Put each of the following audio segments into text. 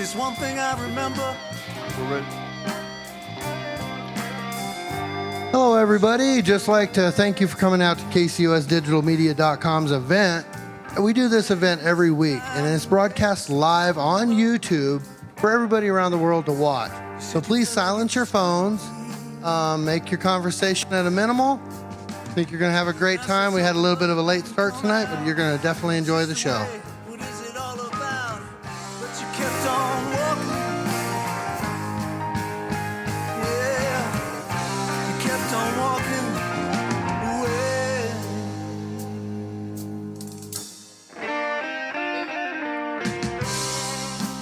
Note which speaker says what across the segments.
Speaker 1: there's one thing I remember.
Speaker 2: Hello, everybody. Just like to thank you for coming out to KCOSDigitalMedia.com's event. We do this event every week, and it's broadcast live on YouTube for everybody around the world to watch. So please silence your phones, make your conversation at a minimal. I think you're going to have a great time. We had a little bit of a late start tonight, but you're going to definitely enjoy the show.
Speaker 1: What is it all about? But you kept on walking. Yeah, you kept on walking away.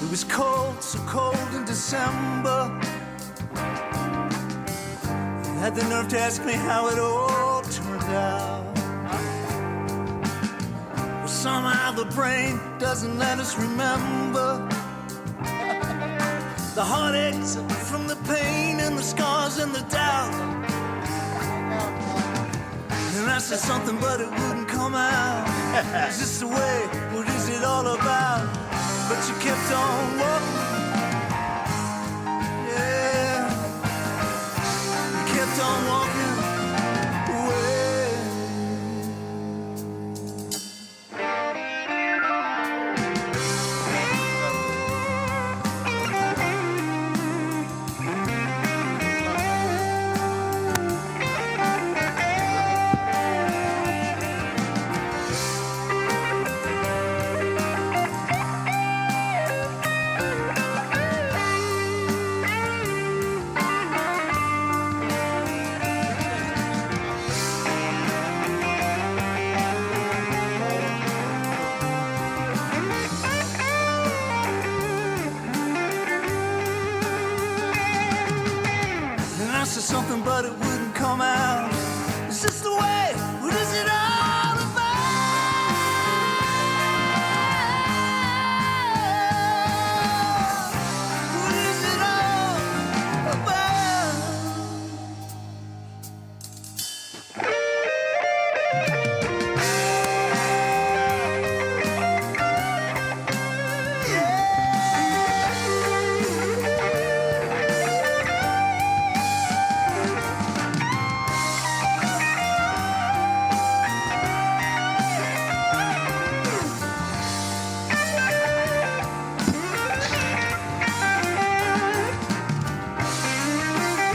Speaker 1: It was cold, so cold in December. You had the nerve to ask me how it all turned out. Well, somehow the brain doesn't let us remember the heartaches from the pain and the scars and the doubt. And I said something, but it wouldn't come out. It's just the way, what is it all about? But you kept on walking. Yeah, you kept on walking away. And I said something, but it wouldn't come out. It's just the way. What is it all about? What is it all about?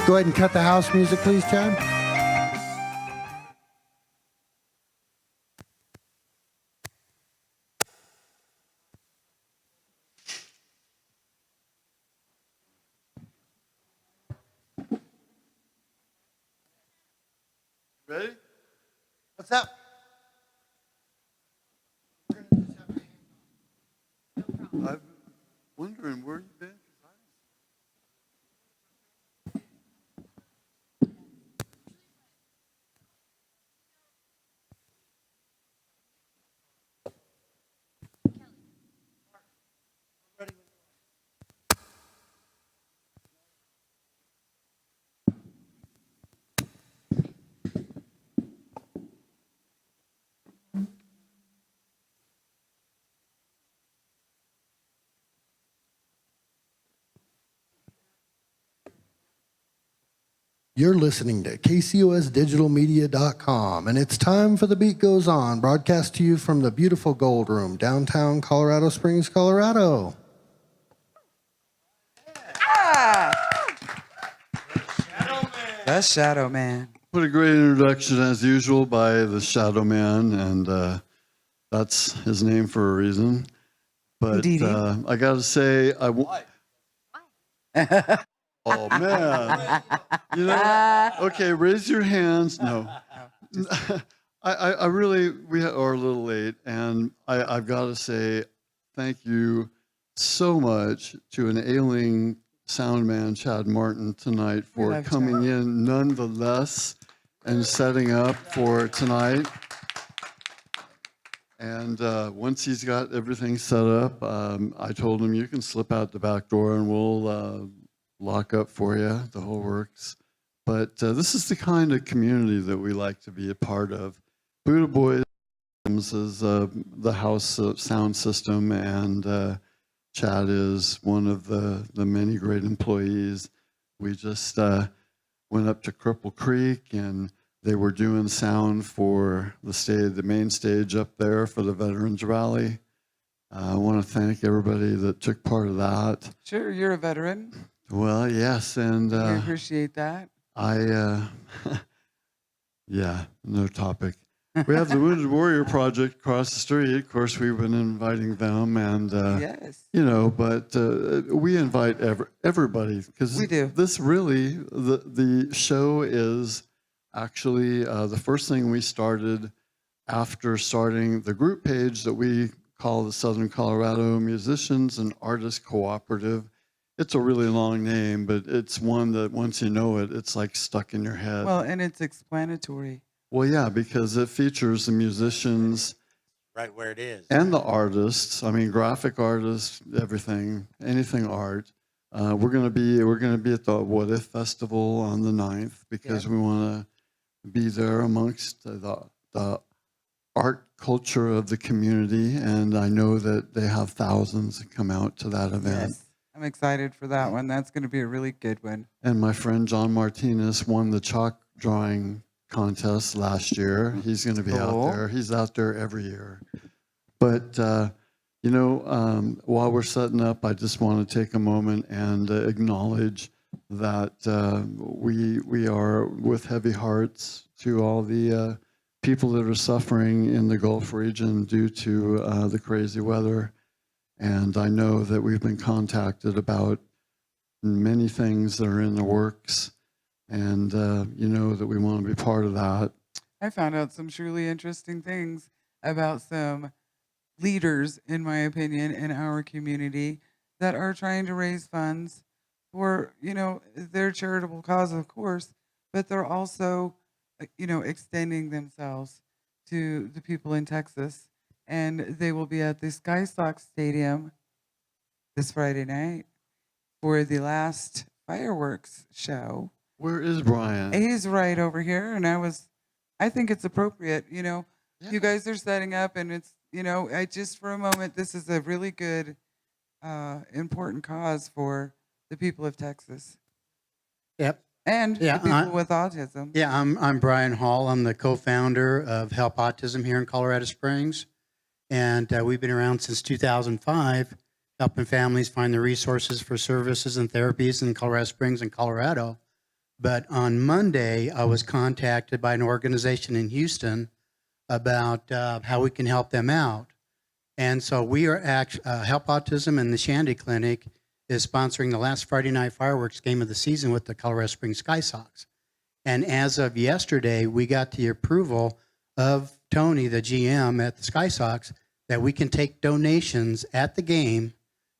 Speaker 2: Go ahead and cut the house music, please, Chad.
Speaker 3: Ready?
Speaker 2: What's up?
Speaker 3: I'm wondering where you've been.
Speaker 2: You're listening to KCOSDigitalMedia.com, and it's time for The Beat Goes On, broadcast to you from the beautiful Gould Room, downtown Colorado Springs, Colorado.
Speaker 4: The Shadow Man.
Speaker 3: What a great introduction, as usual, by the Shadow Man, and that's his name for a reason. But I got to say, Oh, man. You know, okay, raise your hands. No. I really, we are a little late, and I've got to say thank you so much to an ailing sound man, Chad Martin, tonight for coming in nonetheless and setting up for tonight. And once he's got everything set up, I told him you can slip out the back door and we'll lock up for you, the whole works. But this is the kind of community that we like to be a part of. Buddha Boys is the house sound system, and Chad is one of the many great employees. We just went up to Cripple Creek, and they were doing sound for the main stage up there for the Veterans Rally. I want to thank everybody that took part of that.
Speaker 4: Sure, you're a veteran.
Speaker 3: Well, yes, and
Speaker 4: We appreciate that.
Speaker 3: yeah, no topic. We have the Wounded Warrior Project across the street. Of course, we've been inviting them, and
Speaker 4: Yes.
Speaker 3: you know, but we invite everybody because
Speaker 4: We do.
Speaker 3: This really the show is actually the first thing we started after starting the group page that we call the Southern Colorado Musicians and Artists Cooperative. It's a really long name, but it's one that once you know it, it's like stuck in your head.
Speaker 4: Well, and it's explanatory.
Speaker 3: Well, yeah, because it features the musicians
Speaker 5: right where it is.
Speaker 3: and the artists. I mean, graphic artists, everything, anything art. We're gonna be at the What If Festival on the 9th because we want to be there amongst the art culture of the community, and I know that they have thousands that come out to that event.
Speaker 4: Yes. I'm excited for that one. That's going to be a really good one.
Speaker 3: And my friend John Martinez won the chalk drawing contest last year. He's going to be out there. He's out there every year. But, you know, while we're setting up, I just want to take a moment and acknowledge that we are with heavy hearts to all the people that are suffering in the Gulf region due to the crazy weather. And I know that we've been contacted about many things that are in the works, and you know that we want to be part of that.
Speaker 4: I found out some truly interesting things about some leaders, in my opinion, in our community that are trying to raise funds for, you know, their charitable cause, of course, but they're also, you know, extending themselves to the people in Texas. And they will be at the Sky Sox Stadium this Friday night for the last fireworks show.
Speaker 3: Where is Brian?
Speaker 4: He's right over here, and I think it's appropriate. You know, you guys are setting up, and it's, you know, I just for a moment, this is a really good, important cause for the people of Texas.
Speaker 6: Yep.
Speaker 4: And
Speaker 6: Yeah,
Speaker 4: the people with autism.
Speaker 6: Yeah, I'm Brian Hall. I'm the co-founder of Help Autism here in Colorado Springs. And we've been around since 2005, helping families find the resources for services and therapies in Colorado Springs and Colorado. But on Monday, I was contacted by an organization in Houston about how we can help them out. And so we are Help Autism and the Shandy Clinic is sponsoring the last Friday night fireworks game of the season with the Colorado Springs Sky Sox. And as of yesterday, we got the approval of Tony, the GM at the Sky Sox, that we can take donations at the game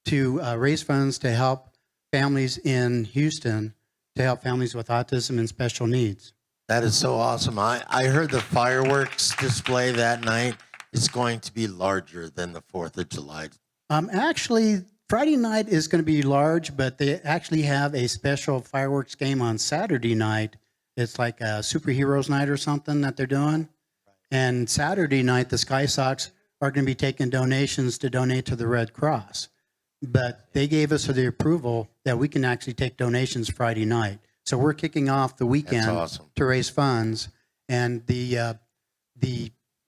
Speaker 6: to raise funds to help families in Houston, to help families with autism and special needs.
Speaker 5: That is so awesome. I heard the fireworks display that night is going to be larger than the 4th of July.
Speaker 6: Actually, Friday night is going to be large, but they actually have a special fireworks game on Saturday night. It's like a superheroes night or something that they're doing. And Saturday night, the Sky Sox are going to be taking donations to donate to the Red Cross. But they gave us the approval that we can actually take donations Friday night. So we're kicking off the weekend
Speaker 5: awesome.
Speaker 6: to raise funds. And the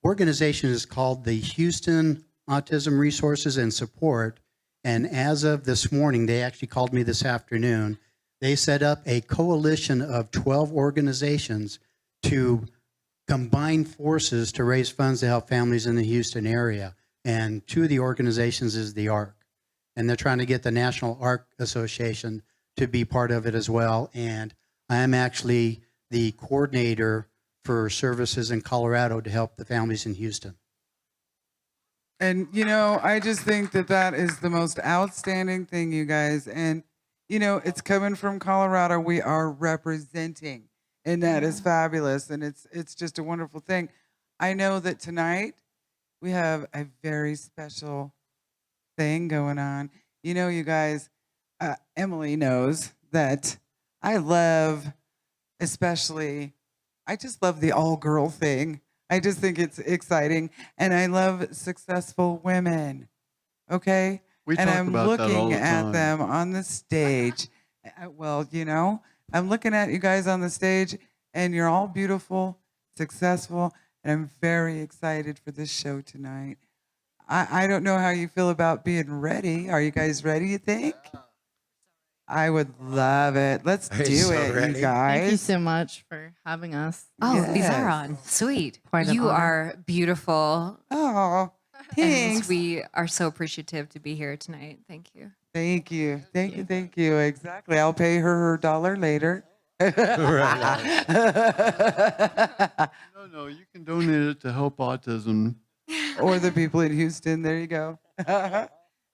Speaker 6: organization is called the Houston Autism Resources and Support. And as of this morning, they actually called me this afternoon. They set up a coalition of 12 organizations to combine forces to raise funds to help families in the Houston area. And two of the organizations is the ARC. And they're trying to get the National ARC Association to be part of it as well. And I am actually the coordinator for services in Colorado to help the families in Houston.
Speaker 4: And, you know, I just think that that is the most outstanding thing, you guys. And, you know, it's coming from Colorado. We are representing, and that is fabulous. And it's just a wonderful thing. I know that tonight we have a very special thing going on. You know, you guys, Emily knows that I love, especially, I just love the all-girl thing. I just think it's exciting, and I love successful women, okay?
Speaker 3: We
Speaker 4: and
Speaker 3: talk
Speaker 4: I'm
Speaker 3: about that all
Speaker 4: looking
Speaker 3: the
Speaker 4: at
Speaker 3: time.
Speaker 4: them on the stage. Well, I'm looking at you guys on the stage, and you're all beautiful, successful, and I'm very excited for this show tonight. I don't know how you feel about being ready. Are you guys ready, you think? I would love it. Let's
Speaker 5: Are you
Speaker 4: do
Speaker 5: so
Speaker 4: it,
Speaker 5: ready?
Speaker 4: you guys.
Speaker 7: Thank you so much for having us.
Speaker 8: Oh, these
Speaker 4: Yes.
Speaker 8: are on. Sweet.
Speaker 7: Quite an
Speaker 8: You
Speaker 7: honor.
Speaker 8: are beautiful.
Speaker 4: Oh,
Speaker 8: And
Speaker 4: thanks.
Speaker 8: we are so appreciative to be here tonight. Thank you.
Speaker 4: Thank you. Thank you. Thank you. Exactly. I'll pay her $1 later.
Speaker 3: No, you can donate it to help autism.
Speaker 4: Or the people in Houston. There you go.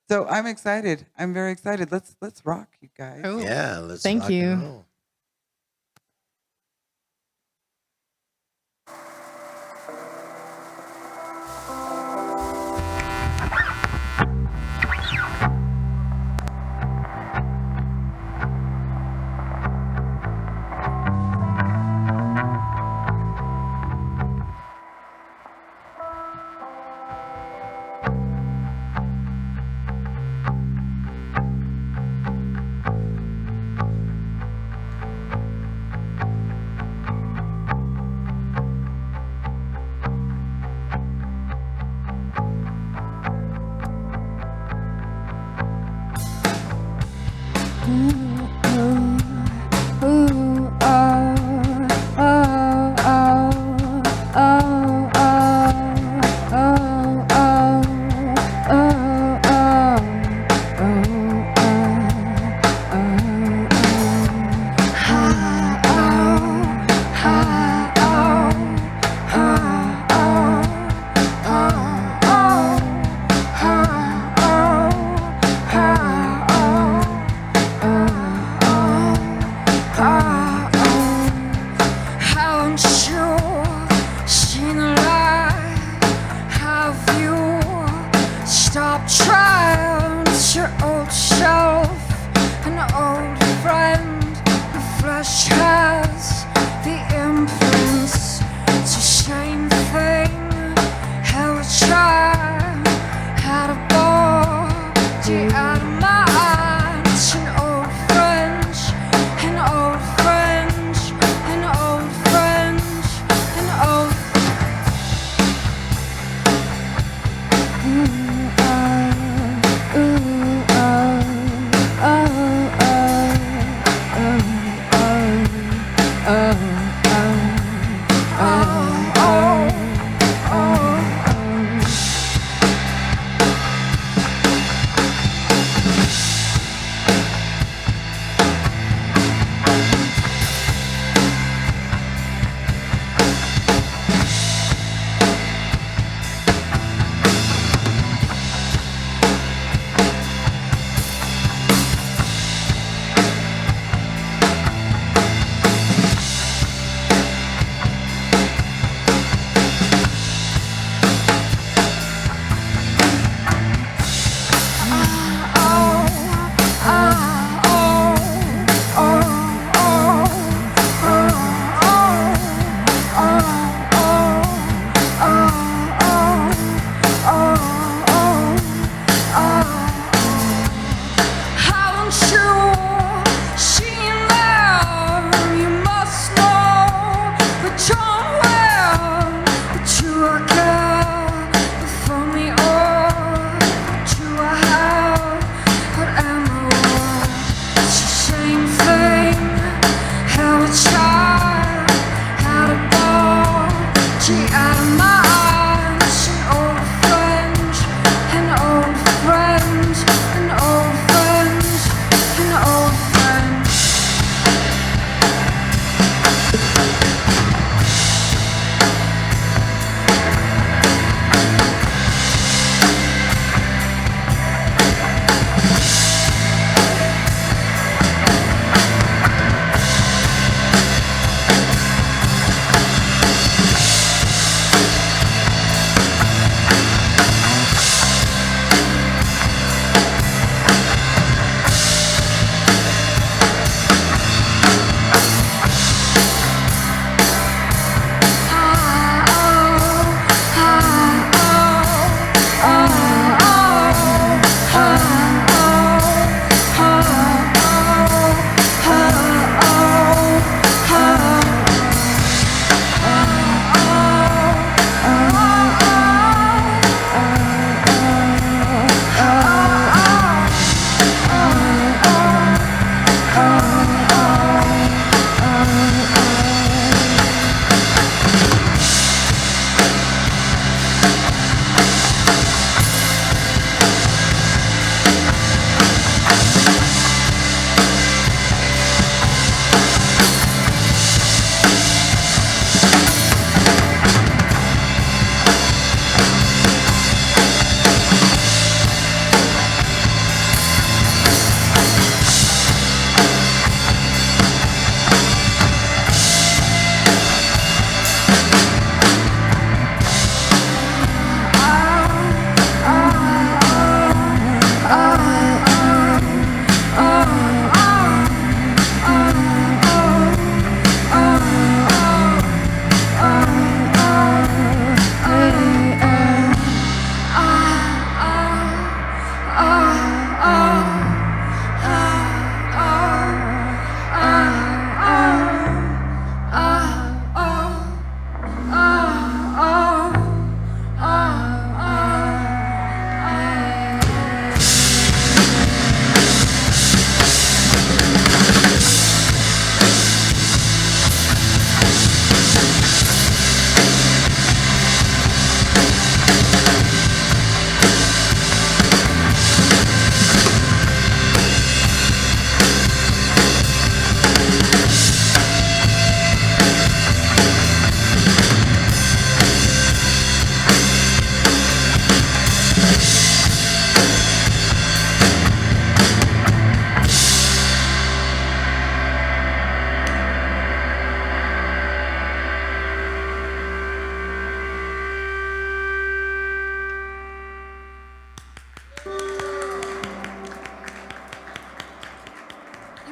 Speaker 4: So I'm excited. I'm very excited. Let's rock, you guys.
Speaker 7: Cool.
Speaker 5: Yeah, let's
Speaker 7: Thank
Speaker 5: rock and
Speaker 7: you.
Speaker 5: roll.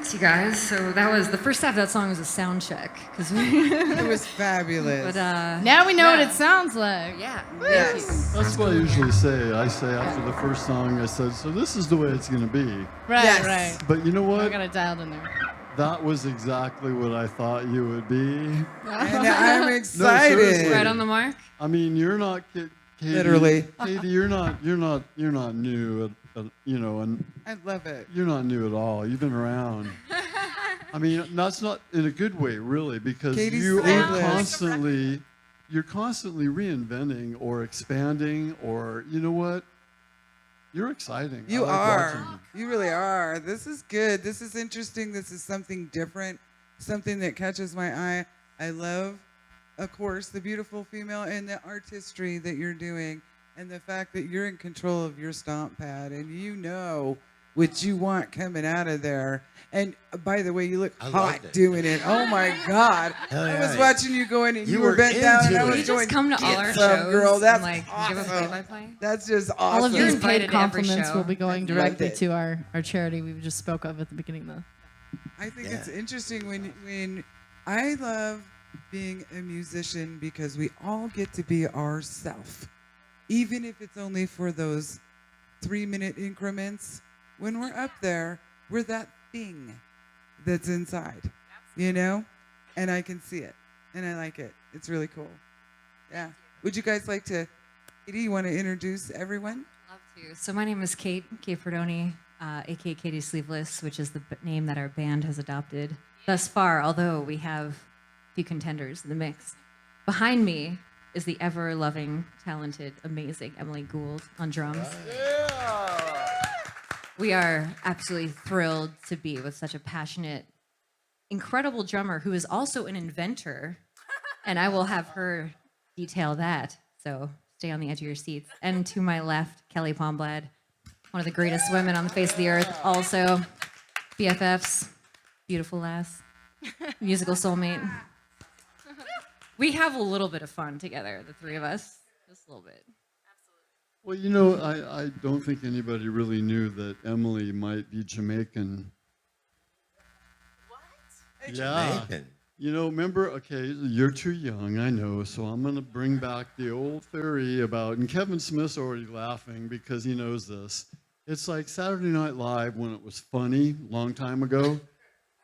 Speaker 8: Thanks, you guys. So that was the first half of that song was a sound check because
Speaker 4: It was fabulous.
Speaker 8: but
Speaker 7: Now we know what it sounds like.
Speaker 8: yeah.
Speaker 4: Yes.
Speaker 3: That's what I usually say. I say after the first song, I said, so this is the way it's going to be.
Speaker 7: Right,
Speaker 4: Yes.
Speaker 7: right.
Speaker 3: But you know
Speaker 7: I
Speaker 3: what?
Speaker 7: got it dialed in there.
Speaker 3: That was exactly what I thought you would be.
Speaker 4: And I'm excited.
Speaker 3: seriously.
Speaker 8: Right on the mark.
Speaker 3: I mean, you're not Katie.
Speaker 4: Literally.
Speaker 3: Katie, you're not new. And
Speaker 4: I love it.
Speaker 3: you're not new at all. You've been around. I mean, that's not in a good way, really, because
Speaker 4: Katie's
Speaker 3: you are
Speaker 4: Sleeveless.
Speaker 3: you're constantly reinventing or expanding, or you know what? You're exciting.
Speaker 4: You
Speaker 3: I like
Speaker 4: are.
Speaker 3: watching you.
Speaker 4: You really are. This is good. This is interesting. This is something different, something that catches my eye. I love, of course, the beautiful female and the artistry that you're doing, and the fact that you're in control of your stomp pad and you know what you want coming out of there. And by the way, you look
Speaker 5: I
Speaker 4: hot
Speaker 5: loved it.
Speaker 4: doing it. Oh my God.
Speaker 5: Hell
Speaker 4: I was
Speaker 5: yeah.
Speaker 4: watching you go in and you,
Speaker 5: You
Speaker 4: were
Speaker 5: were
Speaker 4: bent down and I
Speaker 5: into
Speaker 4: was
Speaker 5: it.
Speaker 8: You
Speaker 4: going,
Speaker 8: just come to all
Speaker 4: "Get
Speaker 8: our
Speaker 4: some,
Speaker 8: shows
Speaker 4: girl. That's
Speaker 8: and give a
Speaker 4: awesome.
Speaker 8: play-by-play.
Speaker 4: That's just
Speaker 8: All of
Speaker 4: awesome.
Speaker 8: You're
Speaker 7: These
Speaker 8: invited
Speaker 7: paid
Speaker 8: to every
Speaker 7: compliments
Speaker 8: show.
Speaker 7: will be going
Speaker 4: I loved
Speaker 7: directly
Speaker 4: it.
Speaker 7: to our charity we just spoke of at the beginning of the.
Speaker 4: I think
Speaker 5: Yeah.
Speaker 4: it's interesting when I love being a musician because we all get to be ourself, even if it's only for those 3-minute increments. When we're up there, we're that thing that's inside, you know, and I can see it, and I like it. It's really cool. Yeah. Would you guys like to? Katie, you want to introduce everyone?
Speaker 8: Love to. So my name is Kate Perdoni, aka Katie Sleeveless, which is the name that our band has adopted thus far, although we have a few contenders in the mix. Behind me is the ever-loving, talented, amazing Emily Gould on drums. We are absolutely thrilled to be with such a passionate, incredible drummer who is also an inventor, and I will have her detail that, so stay on the edge of your seats. And to my left, Kellie Palmblad, one of the greatest women on the face of the earth, also BFFs, beautiful lass, musical soulmate. We have a little bit of fun together, the three of us, just a little bit.
Speaker 3: Well, you know, I don't think anybody really knew that Emily might be Jamaican. What? Yeah.
Speaker 5: Jamaican.
Speaker 3: You know, remember, okay, you're too young, I know, so I'm going to bring back the old theory about, and Kevin Smith's already laughing because he knows this. It's like Saturday Night Live when it was funny, long time ago.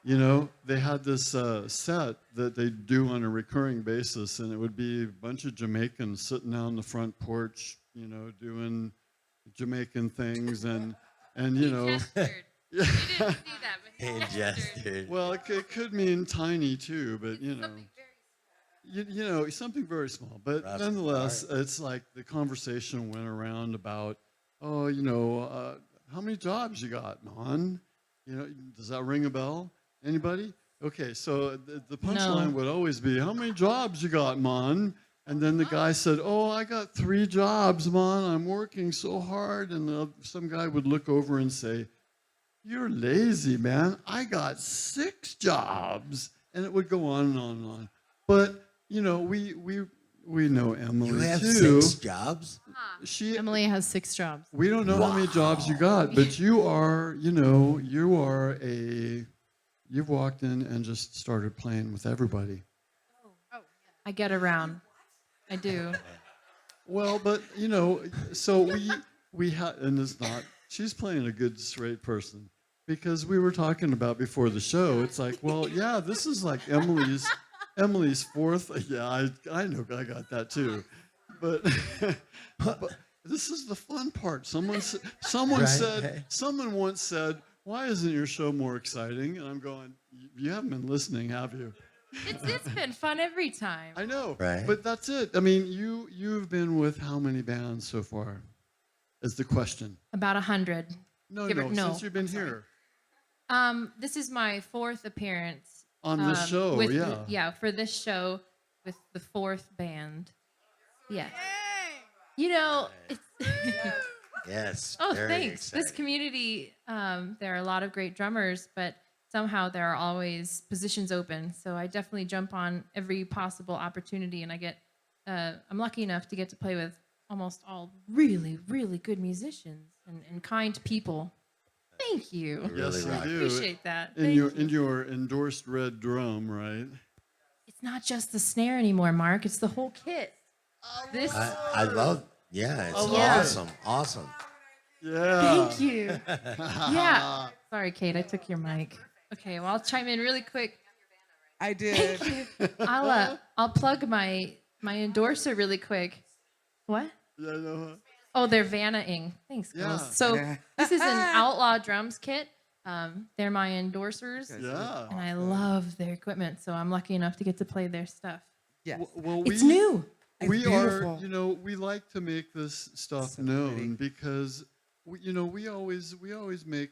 Speaker 3: You know, they had this set that they'd do on a recurring basis, and it would be a bunch of Jamaicans sitting out on the front porch, you know, doing Jamaican things, and you know. Yeah.
Speaker 5: Hey, Jester.
Speaker 3: Well, it could mean tiny too, but you know. You know, something very small. But
Speaker 5: Rastafari.
Speaker 3: nonetheless, it's like the conversation went around about, oh, you know, how many jobs you got, man? You know, does that ring a bell? Anybody? Okay, so the punchline would always be, how many jobs you got, man? And then the guy said, oh, I got 3 jobs, man. I'm working so hard. And some guy would look over and say, you're lazy, man. I got 6 jobs. And it would go on and on and on. But, you know, we know Emily,
Speaker 5: You have
Speaker 3: too.
Speaker 5: 6 jobs?
Speaker 3: She,
Speaker 7: Emily has 6 jobs.
Speaker 3: we don't know how many jobs you got, but you are, you know, you've walked in and just started playing with everybody.
Speaker 9: I get around. I do.
Speaker 3: Well, but, you know, so we had, and it's not, she's playing a good straight person because we were talking about before the show, it's like, well, yeah, this is like Emily's 4th. Yeah, I know I got that too. But this is the fun part. Someone
Speaker 5: Right.
Speaker 3: said, someone once said, why isn't your show more exciting? And I'm going, you haven't been listening, have you?
Speaker 9: It's been fun every time.
Speaker 3: I know,
Speaker 5: Right.
Speaker 3: but that's it. I mean, you've been with how many bands so far? Is the question.
Speaker 9: About 100.
Speaker 3: No,
Speaker 9: Give
Speaker 3: no,
Speaker 9: it- no,
Speaker 3: since you've been
Speaker 9: I'm sorry.
Speaker 3: here
Speaker 9: This is my 4th appearance
Speaker 3: on this show,
Speaker 9: with
Speaker 3: yeah.
Speaker 9: for this show with the 4th band. Yeah. You know, it's
Speaker 5: Yes.
Speaker 9: oh,
Speaker 5: very
Speaker 9: thanks. This
Speaker 5: exciting.
Speaker 9: community, there are a lot of great drummers, but somehow there are always positions open. So I definitely jump on every possible opportunity, and I get, I'm lucky enough to get to play with almost all really, really good musicians and kind people. Thank you.
Speaker 5: You
Speaker 3: Yes,
Speaker 5: really
Speaker 3: you
Speaker 5: rock.
Speaker 3: do.
Speaker 9: Appreciate that.
Speaker 3: In
Speaker 9: Thank
Speaker 3: your
Speaker 9: you.
Speaker 3: in your endorsed red drum, right?
Speaker 9: It's not just the snare anymore, Mark. It's the whole kit. This.
Speaker 5: I love. Yeah, it's
Speaker 3: love it.
Speaker 5: awesome. Awesome.
Speaker 3: Yeah.
Speaker 9: Thank you. Yeah. Sorry, Kate. I took your mic. Okay. Well, I'll chime in really quick.
Speaker 4: I did.
Speaker 9: I'll plug my endorser really quick. What?
Speaker 3: Yeah, no.
Speaker 9: Oh, they're Vanna-ing. Thanks, girls.
Speaker 3: Yeah.
Speaker 9: So
Speaker 4: Yeah.
Speaker 9: this is an Outlaw Drums kit. They're my endorsers,
Speaker 3: Yeah.
Speaker 9: and I love their equipment. So I'm lucky enough to get to play their stuff.
Speaker 4: Yes.
Speaker 3: Well,
Speaker 9: It's new.
Speaker 3: We
Speaker 4: It's
Speaker 3: are,
Speaker 4: beautiful.
Speaker 3: you know, we like to make this stuff
Speaker 4: So
Speaker 3: known
Speaker 4: pretty.
Speaker 3: because, we always make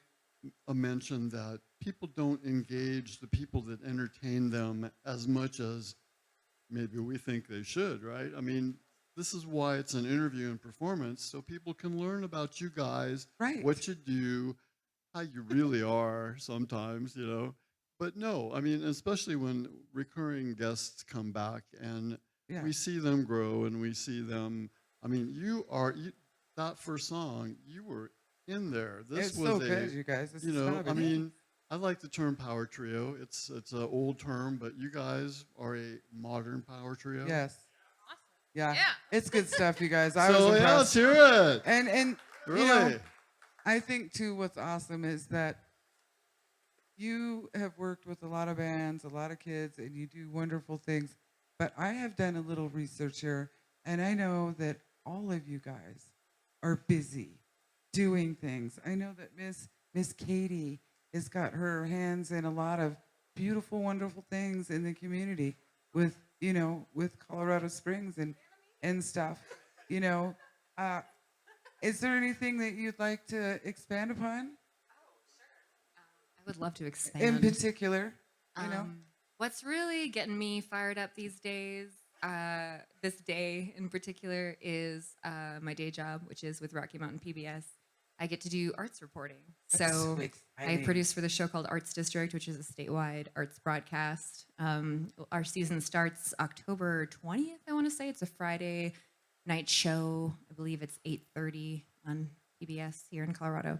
Speaker 3: a mention that people don't engage the people that entertain them as much as maybe we think they should, right? I mean, this is why it's an interview and performance, so people can learn about you guys,
Speaker 4: Right.
Speaker 3: what you do, how you really are sometimes, But no, I mean, especially when recurring guests come back and
Speaker 4: Yeah.
Speaker 3: we see them grow and we see them. I mean, that first song, you were in there. This
Speaker 4: It's
Speaker 3: was
Speaker 4: so
Speaker 3: a,
Speaker 4: good, you guys. This is
Speaker 3: I
Speaker 4: fabulous.
Speaker 3: mean, I like the term power trio. It's an old term, but you guys are a modern power trio.
Speaker 4: Yes. Yeah.
Speaker 9: Yeah.
Speaker 4: It's good stuff, you guys. I was
Speaker 3: So yeah,
Speaker 4: impressed.
Speaker 3: let's hear it.
Speaker 4: And
Speaker 3: Really?
Speaker 4: I think too what's awesome is that you have worked with a lot of bands, a lot of kids, and you do wonderful things. But I have done a little research here, and I know that all of you guys are busy doing things. I know that Miss Katey has got her hands in a lot of beautiful, wonderful things in the community with Colorado Springs and stuff. Is there anything that you'd like to expand upon
Speaker 8: I would love to expand.
Speaker 4: in particular?
Speaker 8: What's really getting me fired up these days, this day in particular, is my day job, which is with Rocky Mountain PBS. I get to do arts reporting.
Speaker 4: That's
Speaker 8: So
Speaker 4: so
Speaker 8: I
Speaker 4: exciting.
Speaker 8: produce for the show called Arts District, which is a statewide arts broadcast. Our season starts October 20th, I want to say. It's a Friday night show. I believe it's 8:30 on PBS here in Colorado.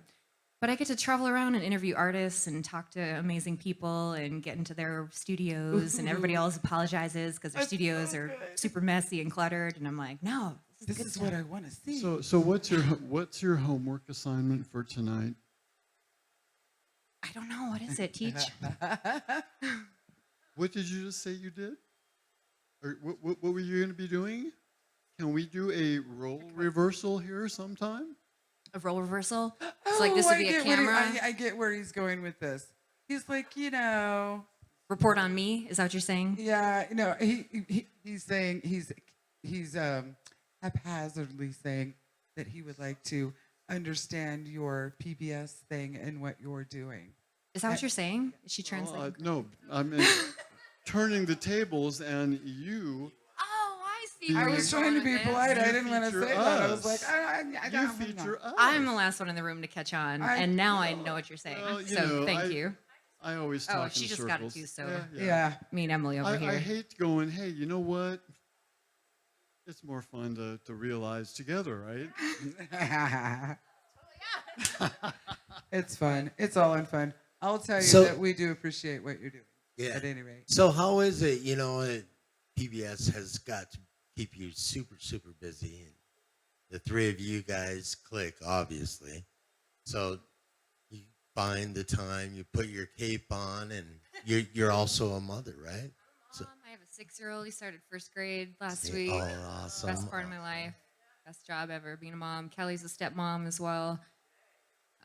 Speaker 8: But I get to travel around and interview artists and talk to amazing people and get into their studios, and everybody else apologizes because their studios are super messy and cluttered. And I'm like, no,
Speaker 4: This is what I want to see.
Speaker 3: So what's your homework assignment for tonight?
Speaker 8: I don't know. What is it? Teach?
Speaker 3: What did you just say you did? Or what were you going to be doing? Can we do a role reversal here sometime?
Speaker 8: A role reversal? So like this would be a camera?
Speaker 4: I get where he's going with this. He's like,
Speaker 8: Report on me? Is that what you're saying?
Speaker 4: yeah, he's saying he's haphazardly saying that he would like to understand your PBS thing and what you're doing.
Speaker 8: Is that what you're saying? Is she translating?
Speaker 3: No, I mean turning the tables and you.
Speaker 8: Oh, I see.
Speaker 3: I
Speaker 8: where
Speaker 4: was
Speaker 8: you're
Speaker 4: trying to
Speaker 8: going
Speaker 4: be
Speaker 8: with this.
Speaker 4: polite. I
Speaker 3: You
Speaker 4: didn't want to
Speaker 3: feature
Speaker 4: say that. I was
Speaker 3: us.
Speaker 4: like, I
Speaker 3: You
Speaker 4: don't
Speaker 3: feature us.
Speaker 8: I'm the last one in the room to catch on, and now I know what you're saying.
Speaker 3: Well,
Speaker 8: So thank you.
Speaker 3: I always talk
Speaker 8: Oh,
Speaker 3: in
Speaker 8: she just
Speaker 3: circles.
Speaker 8: got it too, so
Speaker 4: Yeah.
Speaker 8: me and Emily over
Speaker 3: I
Speaker 8: here.
Speaker 3: hate going, hey, you know what? It's more fun to realize together, right?
Speaker 4: It's fun. It's all in fun. I'll tell you
Speaker 5: So-
Speaker 4: that we do appreciate what you're doing.
Speaker 5: Yeah.
Speaker 4: At any rate.
Speaker 5: So how is it? PBS has got to keep you super, super busy. And the three of you guys click, obviously. So you find the time, you put your cape on, and you're also a mother, right? So,
Speaker 8: I have a 6-year-old. He started first grade last
Speaker 5: yeah,
Speaker 8: week.
Speaker 5: oh, awesome.
Speaker 8: Best part of my life. Best job ever being a mom. Kellie's a stepmom as well.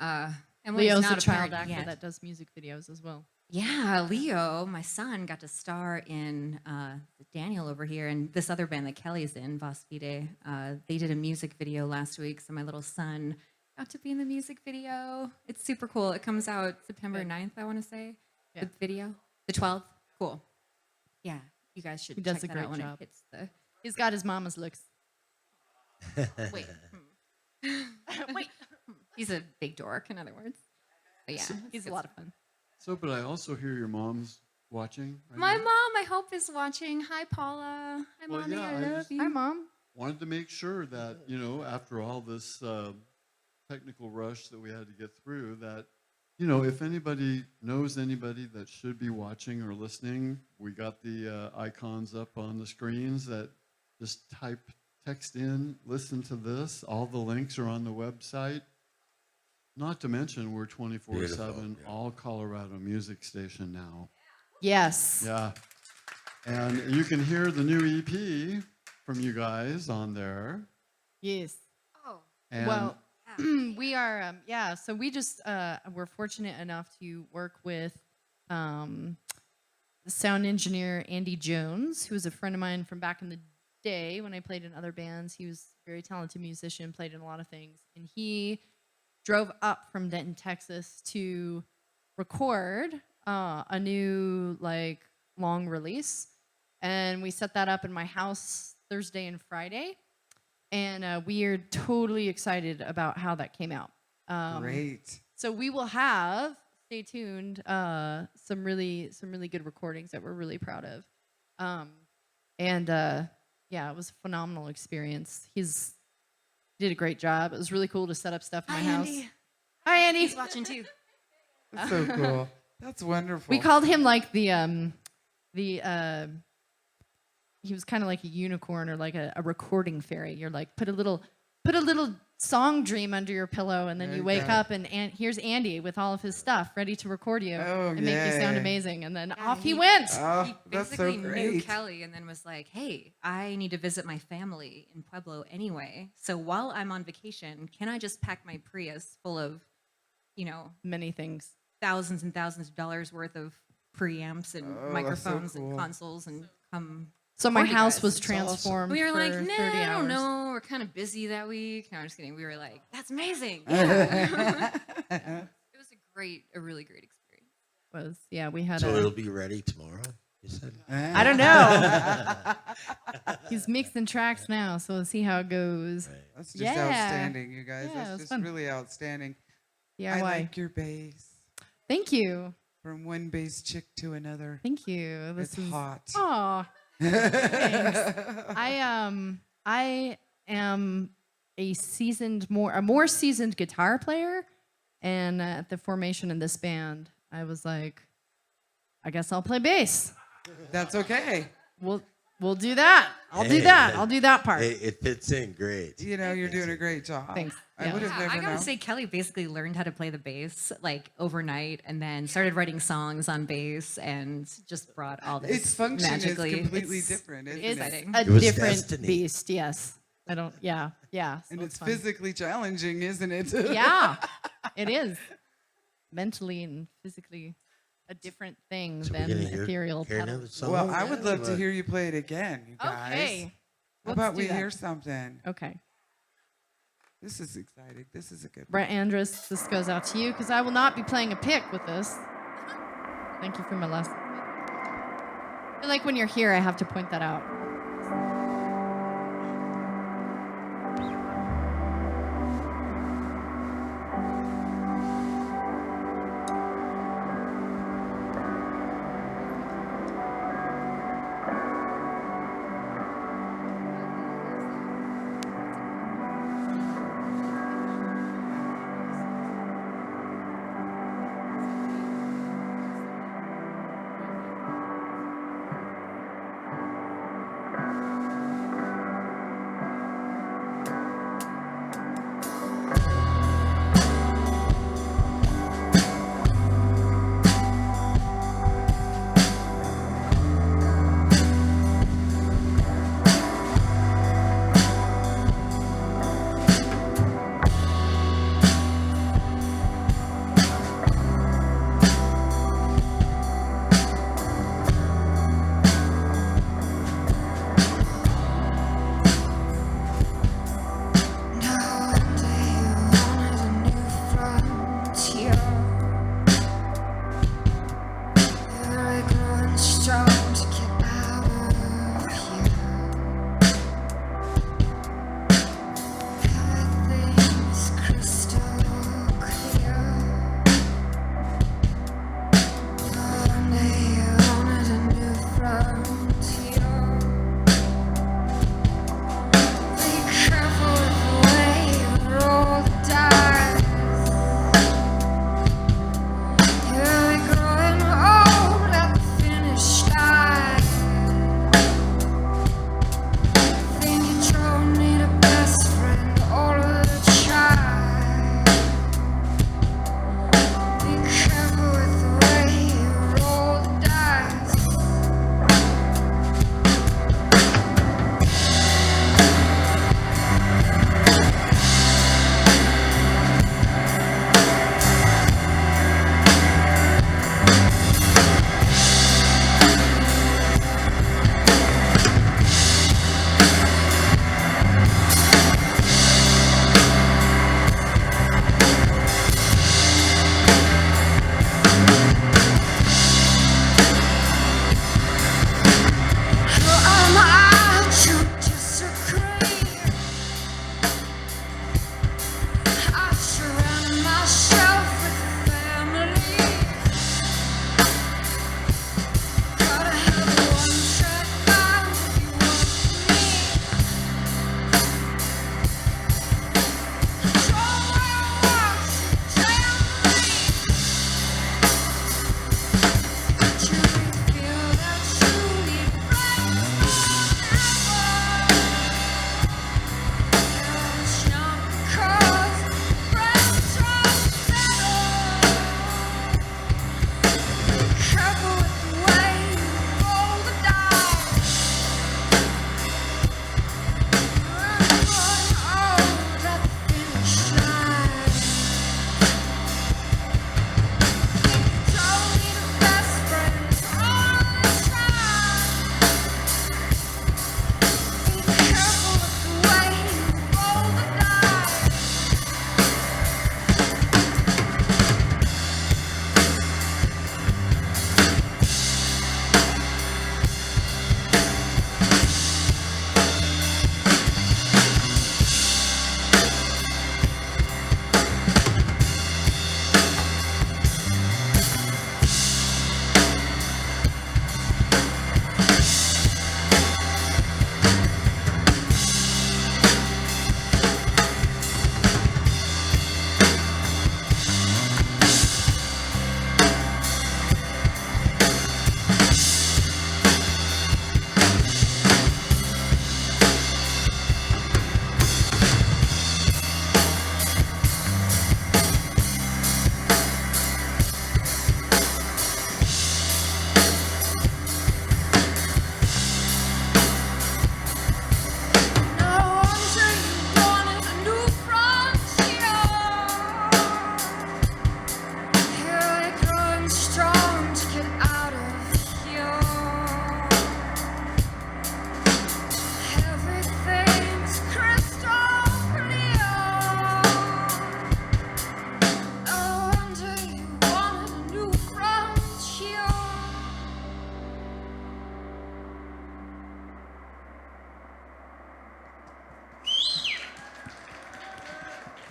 Speaker 8: Emily's
Speaker 7: Leo's
Speaker 8: not
Speaker 7: a child
Speaker 8: parent
Speaker 7: actor
Speaker 8: yet.
Speaker 7: that does music videos as well.
Speaker 8: Yeah, Leo, my son, got to star in Daniel over here and this other band that Kellie's in, Voss Fide. They did a music video last week, so my little son got to be in the music video. It's super cool. It comes out September 9th, I want to say,
Speaker 7: Yeah.
Speaker 8: the video. The 12th? Cool. Yeah, you guys should
Speaker 7: He does
Speaker 8: check
Speaker 7: a
Speaker 8: that
Speaker 7: great
Speaker 8: out when
Speaker 7: job.
Speaker 8: it hits the...
Speaker 7: He's got his mama's looks.
Speaker 8: Wait. Wait. He's a big dork, in other words. But yeah,
Speaker 7: He's a lot of fun.
Speaker 3: So, but I also hear your mom's watching. Right
Speaker 8: My
Speaker 3: now.
Speaker 8: mom, I hope, is watching. Hi, Paula. Hi,
Speaker 3: Well,
Speaker 8: Mommy.
Speaker 3: yeah,
Speaker 8: I
Speaker 3: I
Speaker 8: love
Speaker 3: just-
Speaker 8: you.
Speaker 7: Hi, Mom.
Speaker 3: Wanted to make sure that, after all this technical rush that we had to get through, that You know, if anybody knows anybody that should be watching or listening, we got the icons up on the screens that just text in, listen to this. All the links are on the website. Not to mention, we're 24/7 all Colorado music station now.
Speaker 7: Yes.
Speaker 3: Yeah. And you can hear the new EP from you guys on there.
Speaker 7: Yes.
Speaker 8: Oh,
Speaker 3: And
Speaker 7: Well, we are, so we just, we're fortunate enough to work with the sound engineer, Andy Jones, who was a friend of mine from back in the day when I played in other bands. He was a very talented musician, played in a lot of things. And he drove up from Denton, Texas to record a new, like, long release. And we set that up in my house Thursday and Friday. And we are totally excited about how that came out.
Speaker 4: Great.
Speaker 7: So we will have, stay tuned, some really good recordings that we're really proud of. Yeah, it was a phenomenal experience. He's did a great job. It was really cool to set up stuff in my house.
Speaker 8: Andy.
Speaker 7: Hi, Andy.
Speaker 8: He's watching too.
Speaker 4: That's so cool. That's wonderful.
Speaker 7: We called him like he was kind of like a unicorn or like a recording fairy. You're like, put a little song dream under your pillow, and then you wake up and here's Andy with all of his stuff ready to record you and make you sound
Speaker 4: yay.
Speaker 7: amazing. And then
Speaker 8: Yeah,
Speaker 7: off he went.
Speaker 4: Oh,
Speaker 8: He
Speaker 4: that's so
Speaker 8: basically knew
Speaker 4: great.
Speaker 8: Kellie and then was like, hey, I need to visit my family in Pueblo anyway. So while I'm on vacation, can I just pack my Prius full of,
Speaker 7: Many things.
Speaker 8: thousands and thousands of dollars worth of preamps and
Speaker 4: Oh, that's so
Speaker 8: microphones
Speaker 4: cool.
Speaker 8: and consoles and come.
Speaker 7: So my
Speaker 8: record you
Speaker 7: house
Speaker 8: guys.
Speaker 7: was
Speaker 8: It's awesome.
Speaker 7: transformed
Speaker 8: We were
Speaker 7: for
Speaker 8: like,
Speaker 7: 30
Speaker 8: no,
Speaker 7: hours.
Speaker 8: I don't know. We're kind of busy that week. No, I'm just kidding. We were like, that's amazing. Yeah. It was a really great experience.
Speaker 7: We had
Speaker 5: So it'll be ready tomorrow, you said?
Speaker 7: I don't know. He's mixing tracks now, so we'll see how it goes.
Speaker 4: That's just
Speaker 7: Yeah.
Speaker 4: outstanding, you guys.
Speaker 7: Yeah, it
Speaker 4: That's
Speaker 7: was
Speaker 4: just
Speaker 7: fun.
Speaker 4: really outstanding.
Speaker 7: DIY.
Speaker 4: I like your bass.
Speaker 7: Thank you.
Speaker 4: From one bass chick to another.
Speaker 7: Thank you. This
Speaker 4: It's
Speaker 7: is
Speaker 4: hot.
Speaker 7: Aw. Thanks. I am a more seasoned guitar player, and at the formation in this band, I was like, I guess I'll play bass.
Speaker 4: That's okay.
Speaker 7: We'll do that. I'll do that. I'll do that part.
Speaker 5: It fits in great.
Speaker 4: You're doing a great job.
Speaker 7: Thanks.
Speaker 4: I
Speaker 7: Yeah.
Speaker 4: would have
Speaker 8: Yeah,
Speaker 4: never
Speaker 8: I gotta
Speaker 4: known.
Speaker 8: say, Kellie basically learned how to play the bass like overnight, and then started writing songs on bass, and just brought all this
Speaker 4: Its function
Speaker 8: magically.
Speaker 4: is completely
Speaker 8: It's
Speaker 4: different, isn't
Speaker 7: It's
Speaker 4: it?
Speaker 8: exciting.
Speaker 7: a
Speaker 5: It was
Speaker 7: different
Speaker 5: destiny.
Speaker 7: beast. Yes. I don't. Yeah. So
Speaker 4: And it's
Speaker 7: fun.
Speaker 4: physically challenging, isn't it?
Speaker 7: Yeah, it is. Mentally and physically a different thing
Speaker 5: So we're
Speaker 7: than
Speaker 5: gonna hear
Speaker 7: ethereal
Speaker 5: another
Speaker 7: pedal.
Speaker 5: song?
Speaker 4: Well, I would love to
Speaker 5: What?
Speaker 4: hear you play it again, you guys.
Speaker 7: Okay.
Speaker 4: How
Speaker 7: Let's
Speaker 4: about
Speaker 7: do
Speaker 4: we
Speaker 7: that.
Speaker 4: hear something?
Speaker 7: Okay.
Speaker 4: This is exciting. This is a good one.
Speaker 7: Brett Andrus, this goes out to you because I will not be playing a pick with this. Thank you for my lesson. I feel like when you're here, I have to point that out.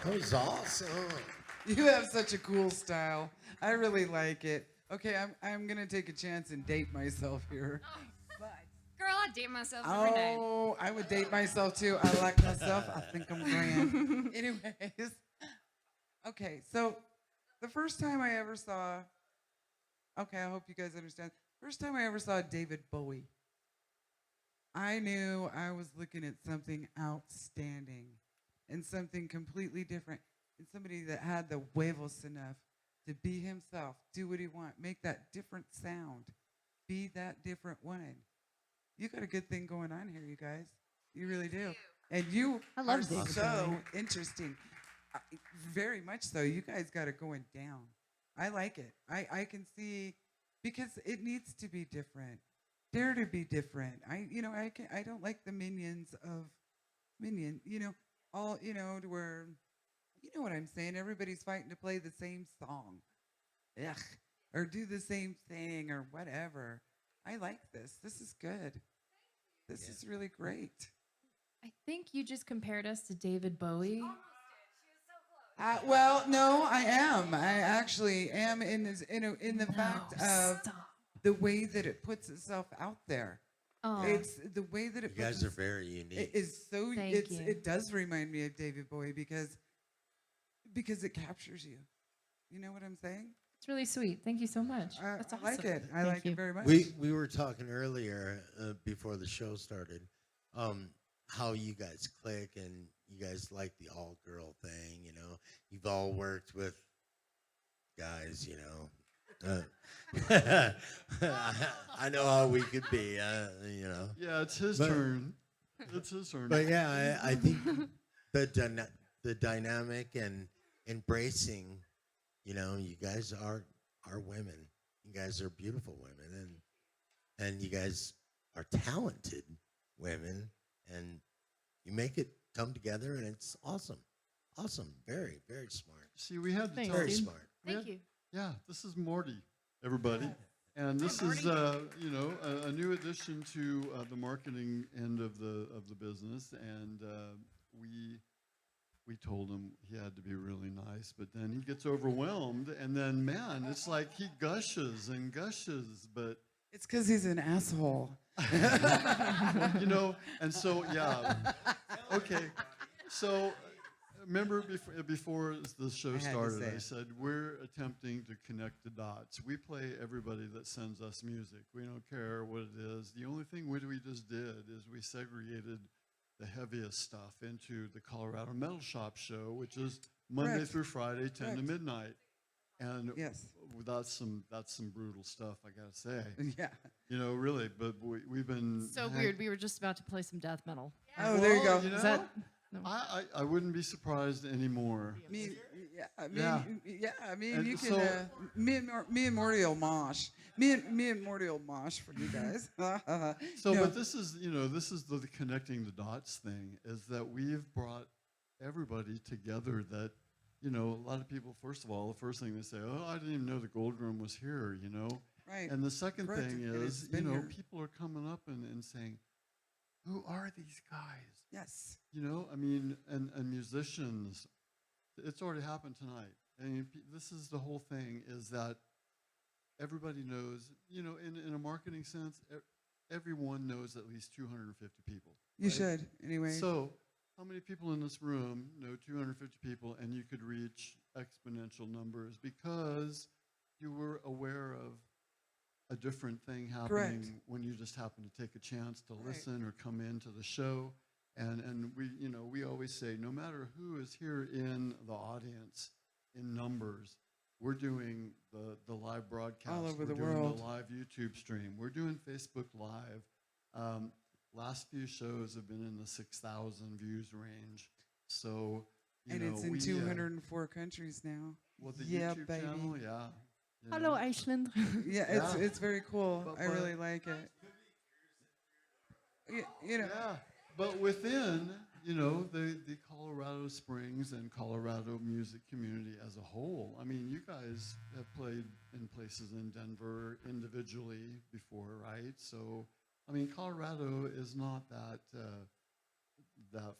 Speaker 5: That was awesome.
Speaker 4: You have such a cool style. I really like it. Okay, I'm gonna take a chance and date myself here.
Speaker 8: Girl, I date myself every day.
Speaker 4: Oh, I would date myself too. I like myself. I think I'm grand. Anyways, okay, so the first time I ever saw, okay, I hope you guys understand. First time I ever saw David Bowie, I knew I was looking at something outstanding and something completely different, and somebody that had the huevos enough to be himself, do what he wants, make that different sound, be that different one. You got a good thing going on here, you guys. You really do. And you
Speaker 7: I love
Speaker 4: are
Speaker 7: David
Speaker 4: so
Speaker 7: Bowie.
Speaker 4: interesting. Very much so. You guys got it going down. I like it. I can see, because it needs to be different. Dare to be different. I don't like the minions of Minion. To where, you know what I'm saying? Everybody's fighting to play the same song. Ugh. Or do the same thing or whatever. I like this. This is good. This is really great.
Speaker 9: I think you just compared us to David Bowie.
Speaker 4: Well, no, I am. I actually am in the fact of the way that it puts itself out there.
Speaker 9: Oh,
Speaker 4: It's the way that it
Speaker 5: You guys are
Speaker 4: puts
Speaker 5: very unique.
Speaker 4: it is so
Speaker 9: Thank you.
Speaker 4: it does remind me of David Bowie because it captures you. You know what I'm saying?
Speaker 9: it's really sweet. Thank you so much. That's
Speaker 4: I
Speaker 9: awesome.
Speaker 4: like it. I
Speaker 7: Thank
Speaker 4: like
Speaker 7: you.
Speaker 4: it very much.
Speaker 5: We were talking earlier before the show started, how you guys click and you guys like the all girl thing. You've all worked with guys. I know how we could be.
Speaker 3: Yeah, it's his
Speaker 5: But-
Speaker 3: turn. It's his turn.
Speaker 5: But yeah, I think the dynamic and embracing, you guys are women. You guys are beautiful women, and you guys are talented women, and you make it come together, and it's awesome. Awesome. Very, very smart.
Speaker 3: See, we had to
Speaker 7: Thanks,
Speaker 3: tell.
Speaker 5: Very
Speaker 7: dude.
Speaker 5: smart.
Speaker 9: Thank you.
Speaker 3: Yeah, this is Morty, everybody. And this is, a new addition to the marketing end of the business. And we told him he had to be really nice, but then he gets overwhelmed. And then, man, it's like he gushes and gushes. But,
Speaker 4: It's because he's an asshole.
Speaker 3: and so, yeah. Okay. So remember before the show
Speaker 4: I had to
Speaker 3: started,
Speaker 4: say
Speaker 3: I
Speaker 4: it.
Speaker 3: said, we're attempting to connect the dots. We play everybody that sends us music. We don't care what it is. The only thing we just did is we segregated the heaviest stuff into the Colorado Metal Shop show, which is Monday
Speaker 4: Correct.
Speaker 3: through Friday, 10 to
Speaker 4: Correct.
Speaker 3: midnight. And
Speaker 4: Yes.
Speaker 3: that's some brutal stuff, I gotta say.
Speaker 4: Yeah.
Speaker 3: You know, really. But we've been
Speaker 7: So weird. We were just about to play some death metal.
Speaker 4: Oh, there you go.
Speaker 3: Well, you know,
Speaker 7: Is that? No.
Speaker 3: I wouldn't be surprised anymore.
Speaker 4: I mean,
Speaker 3: And
Speaker 4: you can.
Speaker 3: so-
Speaker 4: Me and Morty will mosh. Me and Morty will mosh for you guys.
Speaker 3: So,
Speaker 4: No.
Speaker 3: but this is the connecting the dots thing, is that we've brought everybody together. That, you know, a lot of people, first of all, the first thing they say, oh, I didn't even know the Gould Room was here, you know.
Speaker 4: Right.
Speaker 3: And the second
Speaker 4: Correct.
Speaker 3: thing
Speaker 4: And it's
Speaker 3: is, you
Speaker 4: been
Speaker 3: know,
Speaker 4: here.
Speaker 3: people are coming up and saying, who are these guys?
Speaker 4: Yes.
Speaker 3: You know, I mean, and musicians, it's already happened tonight. I mean, this is the whole thing, is that everybody knows, you know, in a marketing sense, everyone knows at least 250 people.
Speaker 4: You
Speaker 3: right?
Speaker 4: should anyway.
Speaker 3: So, how many people in this room know 250 people, and you could reach exponential numbers because you were aware of a different thing happening
Speaker 4: Correct.
Speaker 3: when you just happen to take a chance to
Speaker 4: Right.
Speaker 3: listen or come into the show. And we, you know, we always say, no matter who is here in the audience in numbers, we're doing the live broadcast.
Speaker 4: All over
Speaker 3: we're
Speaker 4: the
Speaker 3: doing
Speaker 4: world.
Speaker 3: the live YouTube stream. We're doing Facebook Live. Last few shows have been in the 6,000 views range. So, you
Speaker 4: and
Speaker 3: know,
Speaker 4: it's in
Speaker 3: we,
Speaker 4: 204 countries now.
Speaker 3: well, the
Speaker 4: Yeah,
Speaker 3: YouTube
Speaker 4: baby.
Speaker 3: channel, yeah. you
Speaker 7: Hello,
Speaker 3: know.
Speaker 7: Iceland.
Speaker 4: Yeah, it's very cool.
Speaker 3: But-
Speaker 4: I really like it. You know.
Speaker 3: Yeah, but within, you know, the Colorado Springs and Colorado music community as a whole, I mean, you guys have played in places in Denver individually before, right? So, I mean, Colorado is not that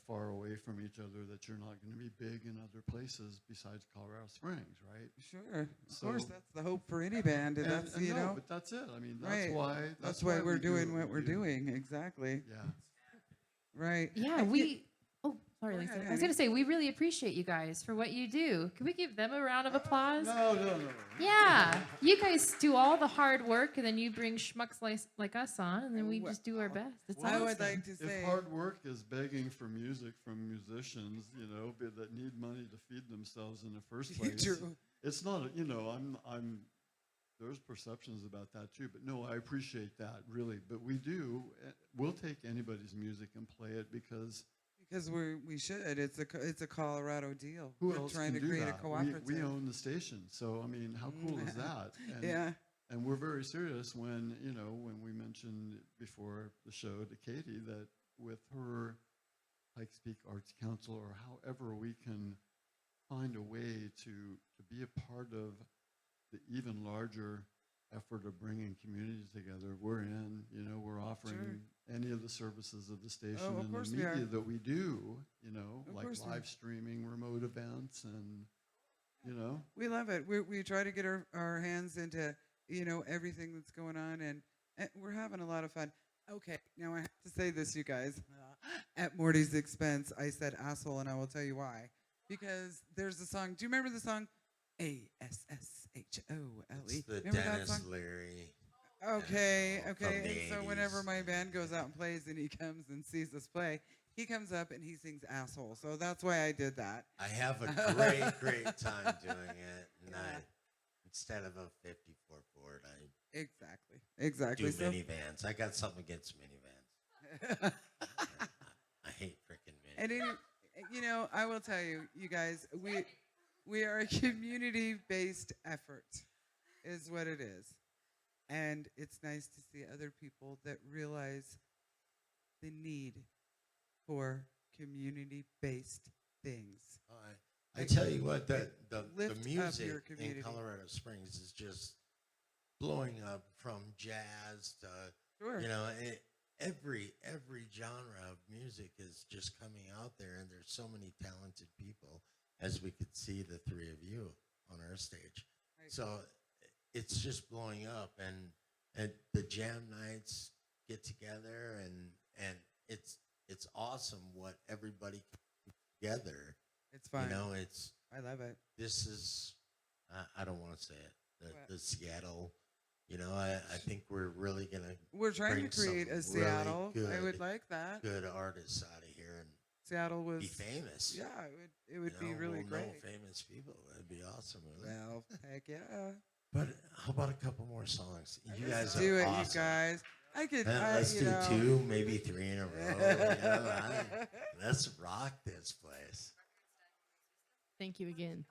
Speaker 3: far away from each other that you're not going to be big in other places besides Colorado Springs, right?
Speaker 4: Sure. Of
Speaker 3: So-
Speaker 4: course, that's the hope for any band, and that's, you
Speaker 3: no,
Speaker 4: know.
Speaker 3: but that's it. I mean, that's
Speaker 4: Right.
Speaker 3: why.
Speaker 4: That's why we're
Speaker 3: we do
Speaker 4: doing what we're
Speaker 3: do.
Speaker 4: doing. Exactly.
Speaker 3: Yeah.
Speaker 4: Right.
Speaker 9: Yeah,
Speaker 4: And
Speaker 9: we. Oh, sorry,
Speaker 4: Go
Speaker 9: Lisa.
Speaker 4: ahead,
Speaker 9: I was
Speaker 4: honey.
Speaker 9: going to say, we really appreciate you guys for what you do. Can we give them a round of applause?
Speaker 3: No.
Speaker 9: Yeah, you guys do all the hard work, and then you bring schmucks like us on, and then we just do our best. It's
Speaker 4: I would
Speaker 9: awesome.
Speaker 4: like to say.
Speaker 3: If hard work is begging for music from musicians, you know, that need money to feed themselves in the first place,
Speaker 4: True.
Speaker 3: it's not. You know, I'm. There's perceptions about that too, but no, I appreciate that really. But we do. We'll take anybody's music and play it because
Speaker 4: Because we should. It's a Colorado deal.
Speaker 3: who
Speaker 4: We're
Speaker 3: else
Speaker 4: trying
Speaker 3: can
Speaker 4: to
Speaker 3: do
Speaker 4: create
Speaker 3: that?
Speaker 4: a cooperative.
Speaker 3: We own the station, so I mean, how cool is that? And,
Speaker 4: Yeah.
Speaker 3: And we're very serious when, you know, when we mentioned before the show to Katey that with her Pikes Peak Arts Council, or however we can find a way to be a part of the even larger effort of bringing communities together, we're in. You know, we're offering any of the services of the station
Speaker 4: Oh, of
Speaker 3: and the
Speaker 4: course we are.
Speaker 3: media that we do, you know,
Speaker 4: Of
Speaker 3: like
Speaker 4: course we are.
Speaker 3: live streaming, remote events, and, you know.
Speaker 4: We love it. We try to get our hands into, you know, everything that's going on, and we're having a lot of fun. Okay, now I have to say this, you guys. At Morty's expense, I said asshole, and I will tell you why. Because there's a song. Do you remember the song? ASSHOLE.
Speaker 5: It's the
Speaker 4: Remember that
Speaker 5: Dennis
Speaker 4: song?
Speaker 5: Leary.
Speaker 4: Okay,
Speaker 5: From
Speaker 4: okay.
Speaker 5: the
Speaker 4: And so whenever
Speaker 5: 80s.
Speaker 4: my band goes out and plays and he comes and sees us play, he comes up and he sings asshole. So that's why I did that.
Speaker 5: I have a great time doing it, and instead of a 54 Ford, I
Speaker 4: Exactly.
Speaker 5: do
Speaker 4: So,
Speaker 5: minivans. I got something against minivans. I hate freaking minivans.
Speaker 4: and you know, I will tell you, you guys, we are a community-based effort, is what it is, and it's nice to see other people that realize the need for community-based things.
Speaker 5: I tell you what, the
Speaker 4: Lift up
Speaker 5: music
Speaker 4: your
Speaker 5: in
Speaker 4: community.
Speaker 5: Colorado Springs is just blowing up, from jazz to,
Speaker 4: Sure.
Speaker 5: you know, every genre of music is just coming out there, and there's so many talented people, as we could see the three of you on our stage.
Speaker 4: Right.
Speaker 5: So it's just blowing up, and the jam nights get together, and it's awesome what everybody can put together.
Speaker 4: It's fun.
Speaker 5: You know,
Speaker 4: I love it.
Speaker 5: this is, I don't want to say it,
Speaker 4: What?
Speaker 5: the Seattle, you know, I think we're really going to
Speaker 4: We're trying
Speaker 5: bring
Speaker 4: to create
Speaker 5: some
Speaker 4: a Seattle.
Speaker 5: really
Speaker 4: I would like that.
Speaker 5: good artists out of here. And
Speaker 4: Seattle was
Speaker 5: Be famous.
Speaker 4: Yeah, it would be really
Speaker 5: we'll know
Speaker 4: great.
Speaker 5: famous people. That'd be awesome. Really.
Speaker 4: Well, heck yeah.
Speaker 5: But how about a couple more songs? You guys
Speaker 4: Do
Speaker 5: are
Speaker 4: it,
Speaker 5: awesome.
Speaker 4: you guys. I could.
Speaker 5: Let's
Speaker 4: you
Speaker 5: do
Speaker 4: know.
Speaker 5: 2, maybe 3 in a row. Let's rock this place.
Speaker 7: Thank you again.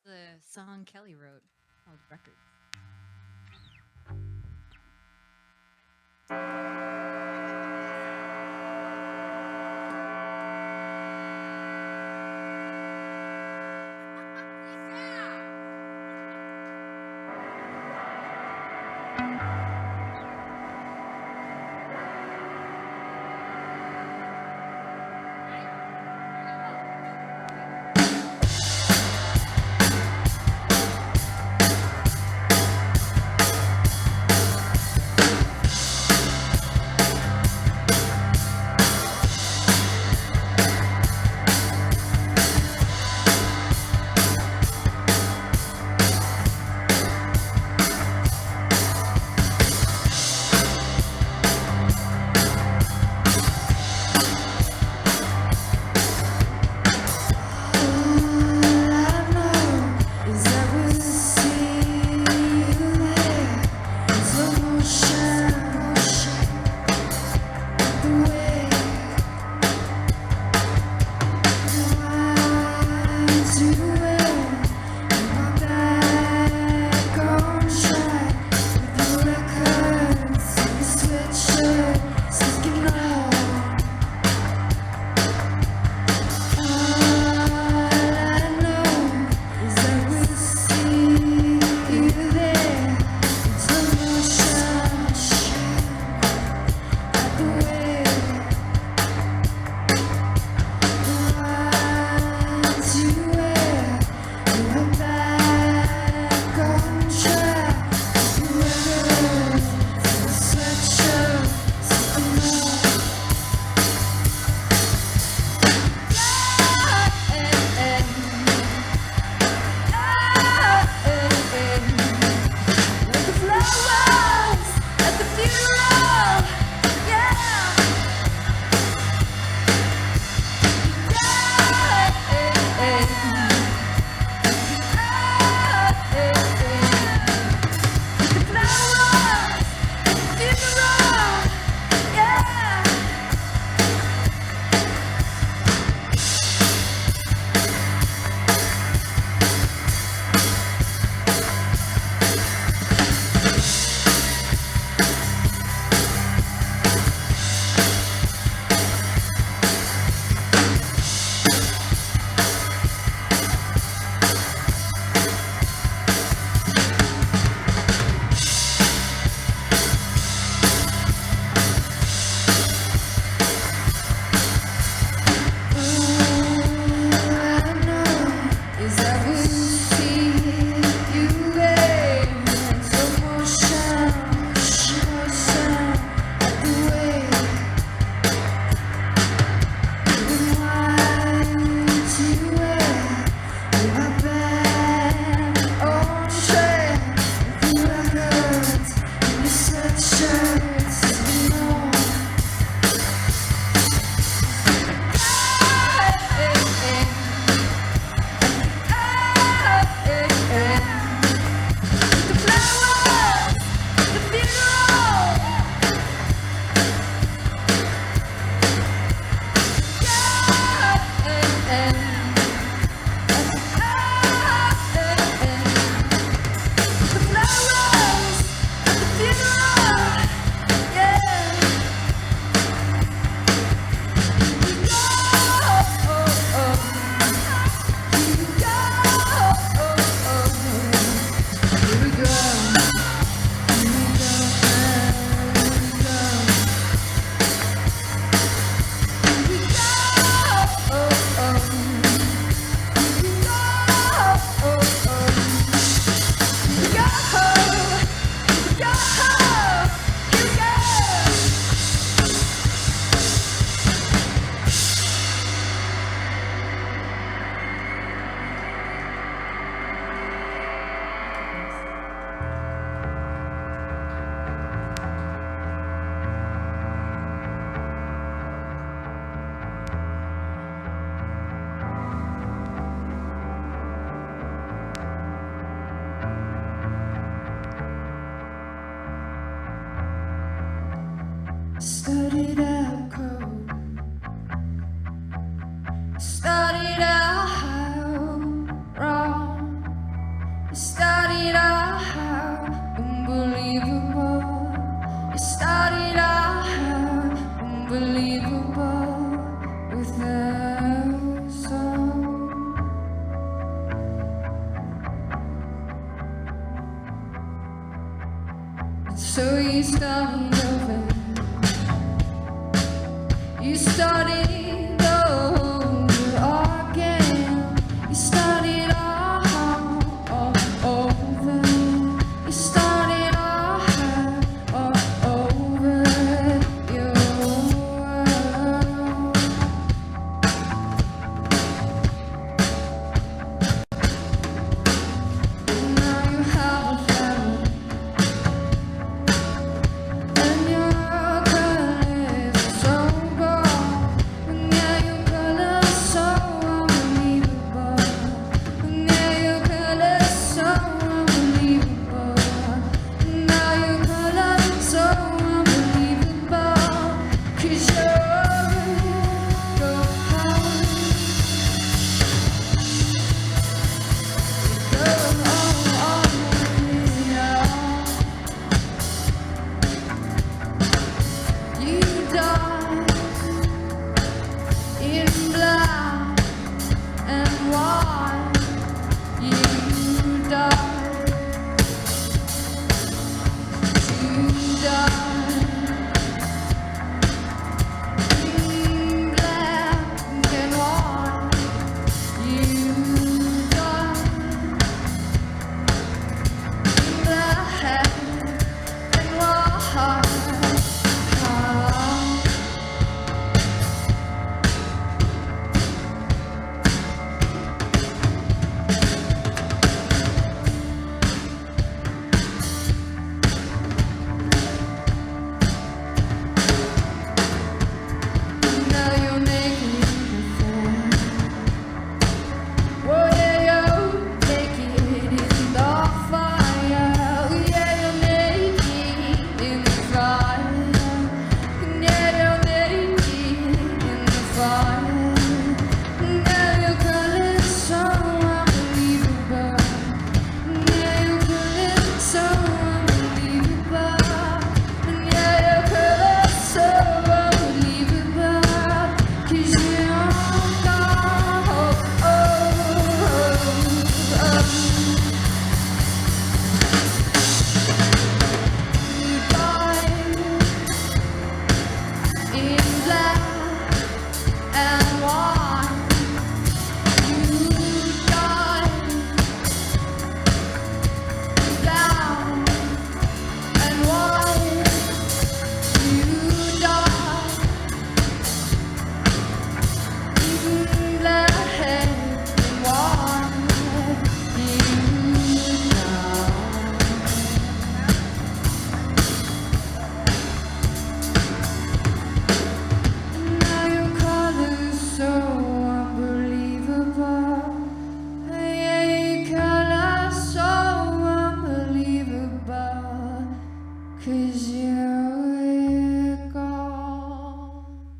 Speaker 8: The song Kellie wrote called Records.
Speaker 1: So you started over. You started over again. You started all over. You started all over your world. Now you have a family. And your color is so bold. And yeah, your color is so unbelievable. And yeah, your color is so unbelievable. And now your color is so unbelievable. 'Cause you're go home. Go home, yeah. You died in black and white. You died. You died in black and white. You died in black and white. Now you're naked in the fire. Oh yeah, you're naked in the fire. Oh yeah, you're naked in the fire. Yeah, you're naked in the fire. Now your color is so unbelievable. Yeah, your color is so unbelievable. Yeah, your color is so unbelievable. 'Cause you're gone. You died in black and white. You died in black and white. You died in black and white. You died. Now your color's so unbelievable. Yeah, your color's so unbelievable. 'Cause you're gone.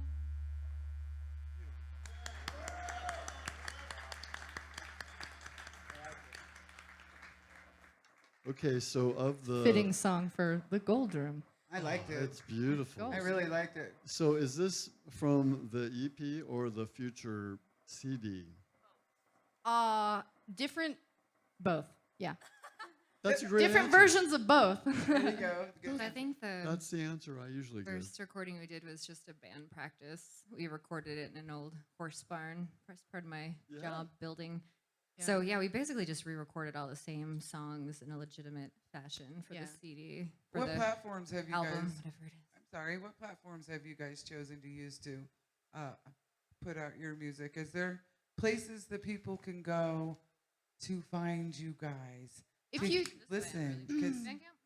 Speaker 3: Okay, so of the
Speaker 7: Fitting song for the Gould Room.
Speaker 4: I liked it.
Speaker 3: it's beautiful.
Speaker 4: I really liked it.
Speaker 3: So is this from the EP or the future CD?
Speaker 7: Different, both. Yeah,
Speaker 3: That's a great
Speaker 7: different
Speaker 3: answer.
Speaker 7: versions of both.
Speaker 4: There you go. Good.
Speaker 8: I think the
Speaker 3: That's the answer I usually give.
Speaker 8: first recording we did was just a band practice. We recorded it in an old horse barn. First part of my job building. So yeah, we basically just re-recorded all the same songs in a legitimate fashion for
Speaker 7: Yeah.
Speaker 8: the CD. For
Speaker 4: What
Speaker 8: the
Speaker 4: platforms have you
Speaker 8: album,
Speaker 4: guys?
Speaker 8: whatever it is.
Speaker 4: I'm sorry. What platforms have you guys chosen to use to put out your music? Is there places that people can go to find you guys?
Speaker 7: If
Speaker 4: To
Speaker 7: you
Speaker 4: listen, because
Speaker 8: Bandcamp?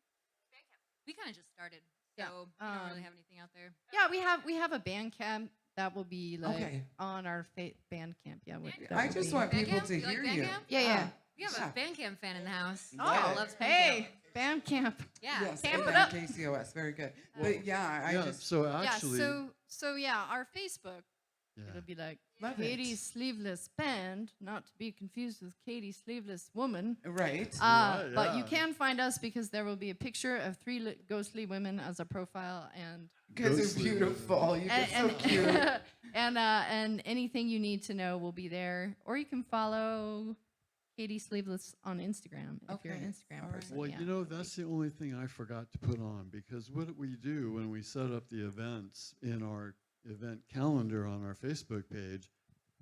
Speaker 8: We kind of just started, so
Speaker 7: Yeah.
Speaker 8: we don't really have anything out there.
Speaker 7: yeah, we have a Bandcamp that will be like
Speaker 4: Okay.
Speaker 7: on our Bandcamp. Yeah, that
Speaker 4: I
Speaker 7: will
Speaker 4: just
Speaker 7: be-
Speaker 4: want people
Speaker 8: Bandcamp?
Speaker 4: to
Speaker 8: You like
Speaker 4: hear you.
Speaker 8: Bandcamp?
Speaker 7: Yeah, yeah.
Speaker 8: We have
Speaker 4: Yeah.
Speaker 8: a Bandcamp fan in the house.
Speaker 7: Oh,
Speaker 8: Yeah, loves
Speaker 7: hey, Bandcamp.
Speaker 8: Yeah.
Speaker 4: Yes,
Speaker 7: Camp
Speaker 4: and
Speaker 7: it up.
Speaker 4: KCOS, very good. But yeah, I
Speaker 3: yeah,
Speaker 4: just
Speaker 3: so actually,
Speaker 7: Yeah, our Facebook.
Speaker 3: yeah.
Speaker 7: It'll be like
Speaker 4: Love it.
Speaker 7: Katey Sleeveless Band, not to be confused with Katey Sleeveless Woman.
Speaker 4: right.
Speaker 7: But you
Speaker 3: yeah.
Speaker 7: can find us because there will be a picture of three ghostly women as a profile, and
Speaker 4: Because they're
Speaker 3: Ghostly.
Speaker 4: beautiful. You get so cute.
Speaker 7: and anything you need to know will be there. Or you can follow Katie Sleeveless on Instagram if you're an
Speaker 4: Okay,
Speaker 7: Instagram
Speaker 4: all right.
Speaker 7: person.
Speaker 3: Well,
Speaker 7: yeah.
Speaker 3: you know, that's the only thing I forgot to put on, because what we do when we set up the events in our event calendar on our Facebook page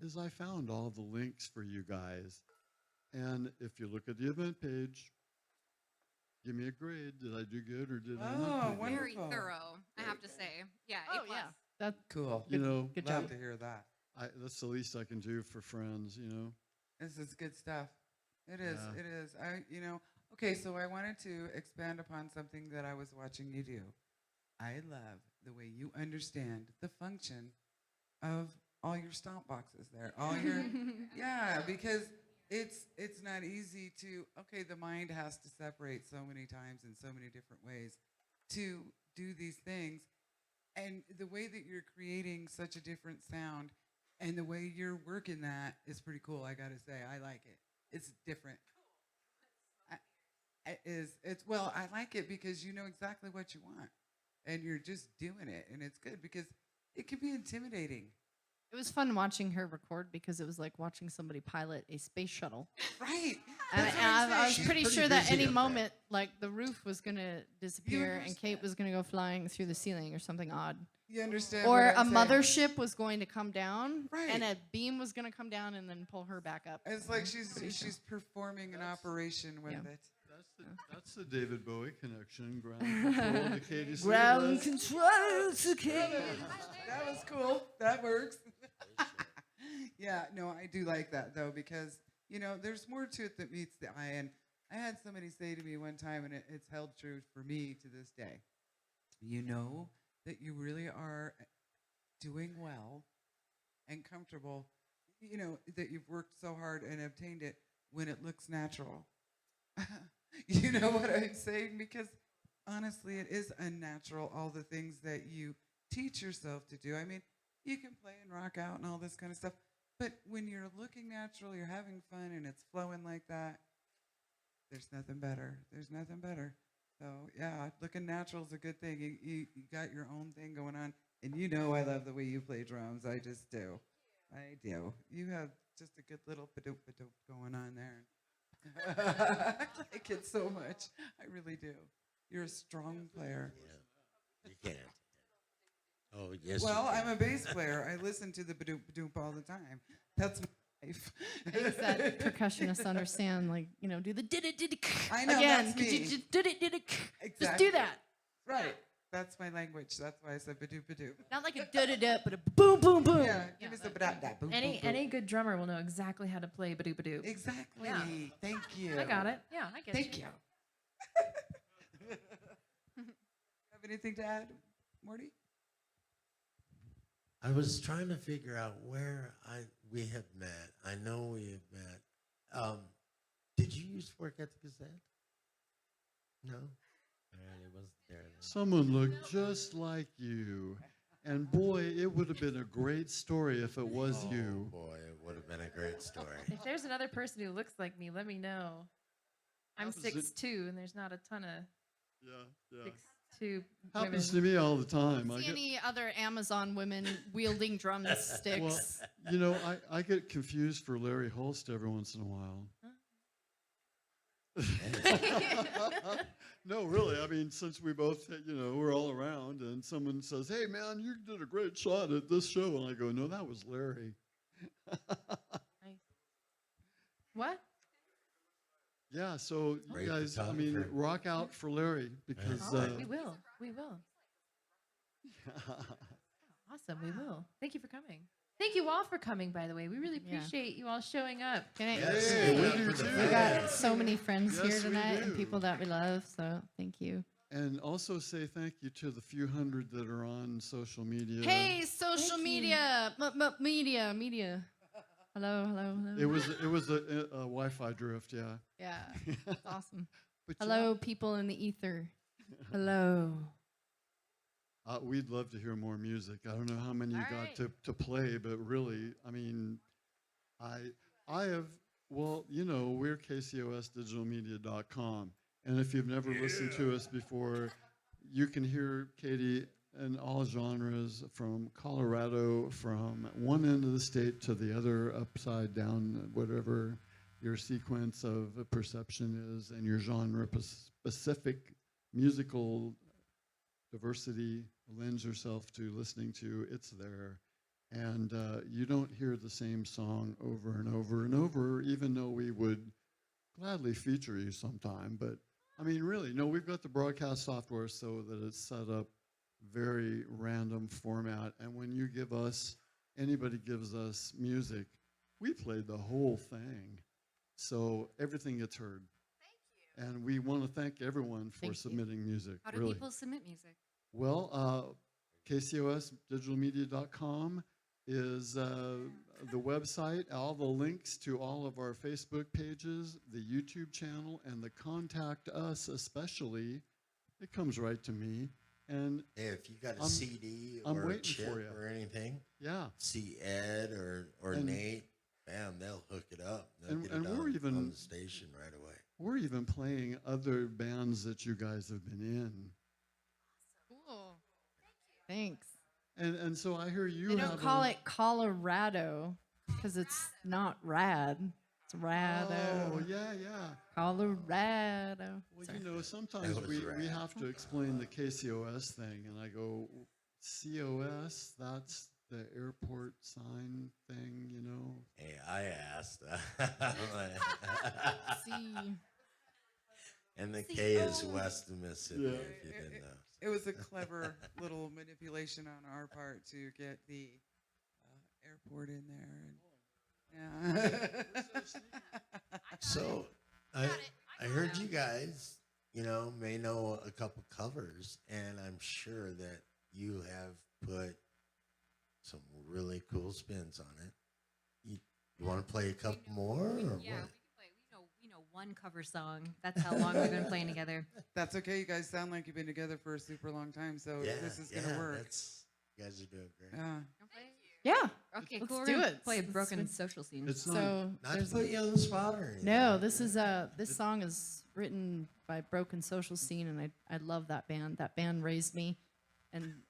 Speaker 3: is I found all the links for you guys. And if you look at the event page, give me a grade. Did I do good or did I not
Speaker 4: Oh,
Speaker 3: do good?
Speaker 4: wonderful.
Speaker 10: Very thorough, I have to say. Yeah,
Speaker 7: Oh,
Speaker 10: A plus.
Speaker 7: yeah. That,
Speaker 4: Cool.
Speaker 3: You know,
Speaker 7: good
Speaker 4: Love
Speaker 7: job.
Speaker 4: to hear that.
Speaker 3: that's the least I can do for friends, you know?
Speaker 4: This is good stuff. It is.
Speaker 3: Yeah.
Speaker 4: It is. Okay, so I wanted to expand upon something that I was watching you do. I love the way you understand the function of all your stomp boxes there. All your yeah, because it's not easy to the mind has to separate so many times in so many different ways to do these things. And the way that you're creating such a different sound and the way you're working that is pretty cool, I gotta say. I like it. It's different. I like it because you know exactly what you want. And you're just doing it. And it's good because it can be intimidating.
Speaker 7: It was fun watching her record because it was like watching somebody pilot a space shuttle.
Speaker 4: Right.
Speaker 7: And
Speaker 4: That's what I'm
Speaker 7: I was
Speaker 4: saying.
Speaker 7: pretty
Speaker 5: pretty
Speaker 7: sure that
Speaker 5: busy
Speaker 7: any
Speaker 5: up there.
Speaker 7: moment, like the roof was going to disappear and
Speaker 4: understand.
Speaker 7: Kate was going to go flying through the ceiling or something odd.
Speaker 4: You understand?
Speaker 7: Or
Speaker 4: what
Speaker 7: a
Speaker 4: I'm saying?
Speaker 7: mothership was going to come down
Speaker 4: Right.
Speaker 7: and a beam was going to come down and then pull her back up.
Speaker 4: It's like she's performing an operation with
Speaker 7: Yeah.
Speaker 4: it.
Speaker 3: That's the David Bowie connection. Ground control to Katie
Speaker 7: Ground
Speaker 3: Sleeveless.
Speaker 7: control to Kate.
Speaker 4: That was cool. That works. Yeah, no, I do like that though because there's more to it that meets the eye. And I had somebody say to me one time, and it's held true for me to this day. You know that you really are doing well and comfortable. You know that you've worked so hard and obtained it when it looks natural. You know what I'm saying? Because honestly, it is unnatural, all the things that you teach yourself to do. I mean, you can play and rock out and all this kind of stuff. But when you're looking natural, you're having fun, and it's flowing like that, there's nothing better. There's nothing better. So, yeah, looking natural is a good thing. You got your own thing going on. And I love the way you play drums. I just do. I do. You have just a good little ba-doop going on there. I like it so much. I really do. You're a strong player.
Speaker 5: Yeah, you can't. Oh, yes.
Speaker 4: Well,
Speaker 5: you can.
Speaker 4: I'm a bass player. I listen to the ba-doop all the time. That's my life.
Speaker 7: Makes that percussionist understand, like, do the did it
Speaker 4: I know,
Speaker 7: again.
Speaker 4: that's
Speaker 7: Could you
Speaker 4: me.
Speaker 7: just did it just
Speaker 4: Exactly.
Speaker 7: do that.
Speaker 4: Right. That's my language. That's why I said ba-doop.
Speaker 7: Not like a da da da, but a boom boom boom.
Speaker 4: Yeah, give me some ba-da-da. Boom, boom, boom.
Speaker 9: Any good drummer will know exactly how to play badoo badoo.
Speaker 4: Exactly.
Speaker 9: Yeah.
Speaker 4: Thank you.
Speaker 9: I got it. Yeah, I get
Speaker 4: Thank you. Have anything to add, Morty?
Speaker 5: I was trying to figure out where we have met. I know we have met. Did you used to work at the Gazette? No? All right, it wasn't there then.
Speaker 3: Someone looked just like you. And boy, it would have been a great story if it was
Speaker 5: Oh,
Speaker 3: you.
Speaker 5: boy, it would have been a great story.
Speaker 9: If there's another person who looks like me, let me know. I'm
Speaker 3: That was it.
Speaker 9: 6'2", and there's not a ton of
Speaker 3: Yeah.
Speaker 9: 6'2"
Speaker 3: Happens
Speaker 9: women.
Speaker 3: to me all the time.
Speaker 7: See any other Amazon women wielding drumsticks?
Speaker 3: Well, I get confused for Larry Holst every once in a while. No, really. I mean, since we both, we're all around, and someone says, "Hey, man, you did a great shot at this show," and I go, "No, that was Larry."
Speaker 9: Nice. What?
Speaker 3: Yeah. So you
Speaker 5: Great
Speaker 3: guys,
Speaker 5: photographer.
Speaker 3: rock out for Larry because
Speaker 9: Oh, we will. We will. Awesome. We will. Thank you for coming. Thank you all for coming, by the way. We really
Speaker 7: Yeah.
Speaker 9: appreciate you all showing up.
Speaker 7: Can I-
Speaker 5: Yes,
Speaker 3: Hey,
Speaker 5: we
Speaker 3: we do
Speaker 5: for the
Speaker 3: too.
Speaker 7: we got so many friends
Speaker 3: Yes,
Speaker 7: here
Speaker 3: we
Speaker 7: tonight and
Speaker 3: do.
Speaker 7: people that we love. So thank you.
Speaker 3: And also say thank you to the few hundred that are on social media.
Speaker 7: Hey, social media, media. Hello.
Speaker 3: It was a Wi-Fi drift, yeah.
Speaker 7: Yeah, that's awesome.
Speaker 3: But
Speaker 7: Hello, people in the ether. Hello.
Speaker 3: We'd love to hear more music. I don't know how many you
Speaker 7: All
Speaker 3: got
Speaker 7: right.
Speaker 3: to play, but really, I have, we're KCOSdigitalmedia.com. And if you've never listened to us before, you can hear Katie in all genres from Colorado, from one end of the state to the other, upside down, whatever. your sequence of perception is and your genre specific musical diversity lends yourself to listening to, it's there. And you don't hear the same song over and over and over, even though we would gladly feature you sometime. But I mean, really, no, we've got the broadcast software so that it's set up very random format. And when you give us, anybody gives us music, we played the whole thing. So everything gets heard. Thank you. And we want to thank everyone for submitting music.
Speaker 8: How do
Speaker 3: really.
Speaker 8: people submit music?
Speaker 3: Well, KCOSdigitalmedia.com is the website. All the links to all of our Facebook pages, the YouTube channel, and the Contact Us especially, it comes right to me. And
Speaker 5: Hey, if you got a
Speaker 3: I'm-
Speaker 5: CD
Speaker 3: I'm
Speaker 5: or a
Speaker 3: waiting
Speaker 5: chip
Speaker 3: for you.
Speaker 5: or anything,
Speaker 3: yeah,
Speaker 5: see Ed or
Speaker 3: And-
Speaker 5: Nate, bam, they'll hook it up. They'll
Speaker 3: And-
Speaker 5: get
Speaker 3: and
Speaker 5: it
Speaker 3: we're
Speaker 5: on,
Speaker 3: even-
Speaker 5: on the station right away.
Speaker 3: we're even playing other bands that you guys have been in.
Speaker 7: Cool. Thanks.
Speaker 3: And so I hear you
Speaker 7: They don't
Speaker 3: have
Speaker 7: call it Colorado because it's not rad. It's rado.
Speaker 3: Oh, yeah, yeah.
Speaker 7: Colorado.
Speaker 3: Well,
Speaker 7: Sorry.
Speaker 3: you know, sometimes
Speaker 5: That was
Speaker 3: we
Speaker 5: rad.
Speaker 3: have to explain the KCOS thing, and I go, COS, that's the airport sign thing, you know?
Speaker 5: Hey, I asked.
Speaker 7: See.
Speaker 5: And the K is west of Mississippi,
Speaker 3: Yeah.
Speaker 5: if you didn't know.
Speaker 4: It was a clever little manipulation on our part to get the airport in there. And, yeah.
Speaker 5: So I heard you guys, may know a couple covers, and I'm sure that you have put some really cool spins on it. You want to play a couple more, or
Speaker 8: Yeah,
Speaker 5: what?
Speaker 8: we can play. We know one cover song. That's how long we've been playing together.
Speaker 4: That's okay. You guys sound like you've been together for a super long time, so this is gonna work.
Speaker 5: You guys are doing great.
Speaker 4: Yeah.
Speaker 7: Yeah.
Speaker 8: Okay,
Speaker 7: Let's
Speaker 8: cool. We're
Speaker 7: do
Speaker 8: gonna
Speaker 7: it.
Speaker 8: play a
Speaker 7: It's
Speaker 8: broken
Speaker 7: been-
Speaker 8: social scene.
Speaker 3: It's not,
Speaker 7: So
Speaker 5: Not to
Speaker 7: there's
Speaker 5: put you on the spot or anything.
Speaker 7: no. This is this song is written by Broken Social Scene, and I love that band. That band raised me, and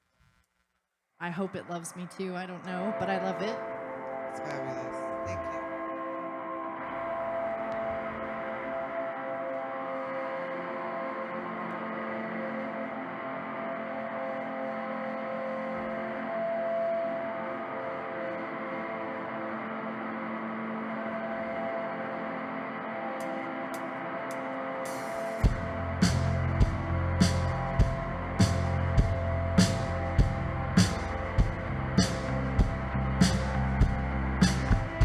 Speaker 7: I hope it loves me too. I don't know, but I love it.
Speaker 4: It's fabulous. Thank you.
Speaker 1: Thank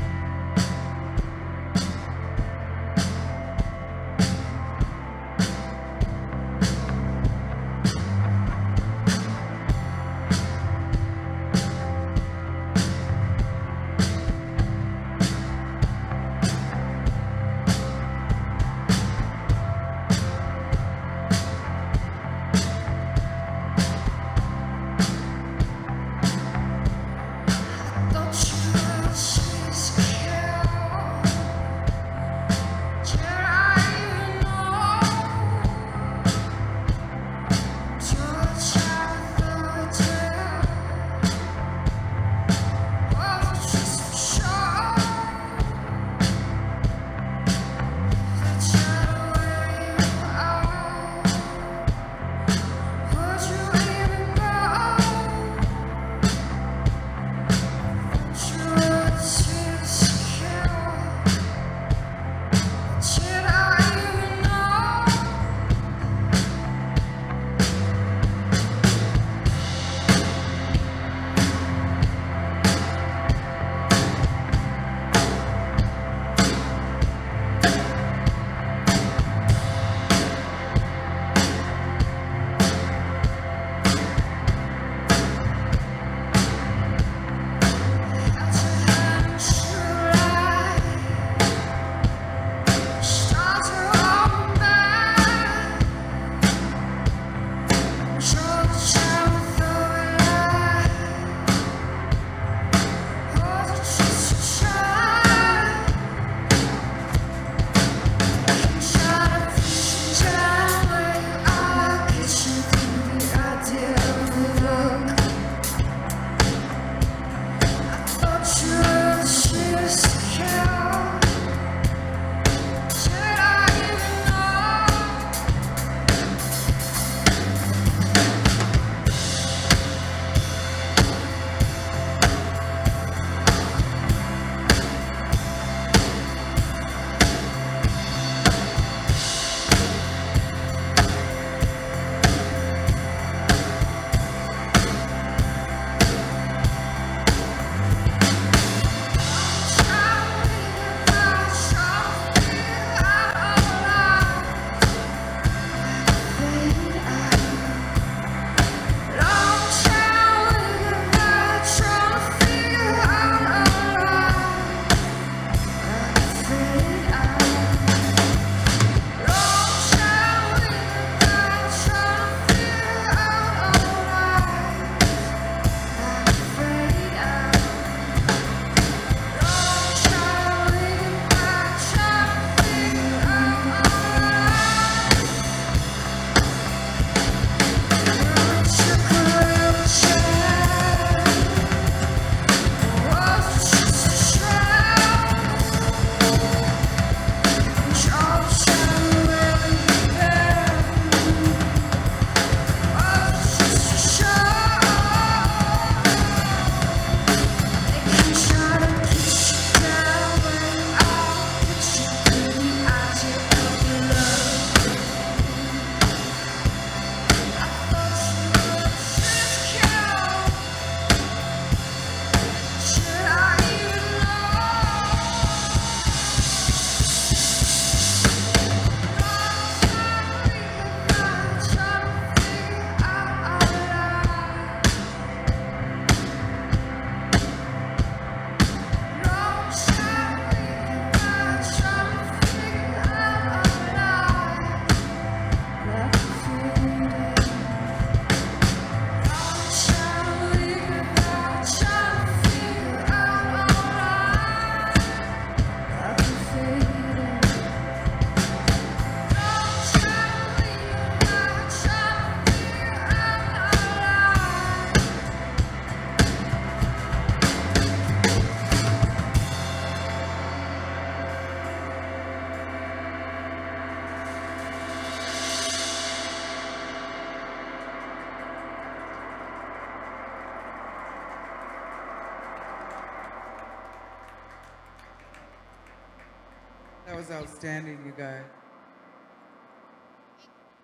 Speaker 4: That was outstanding, you guys.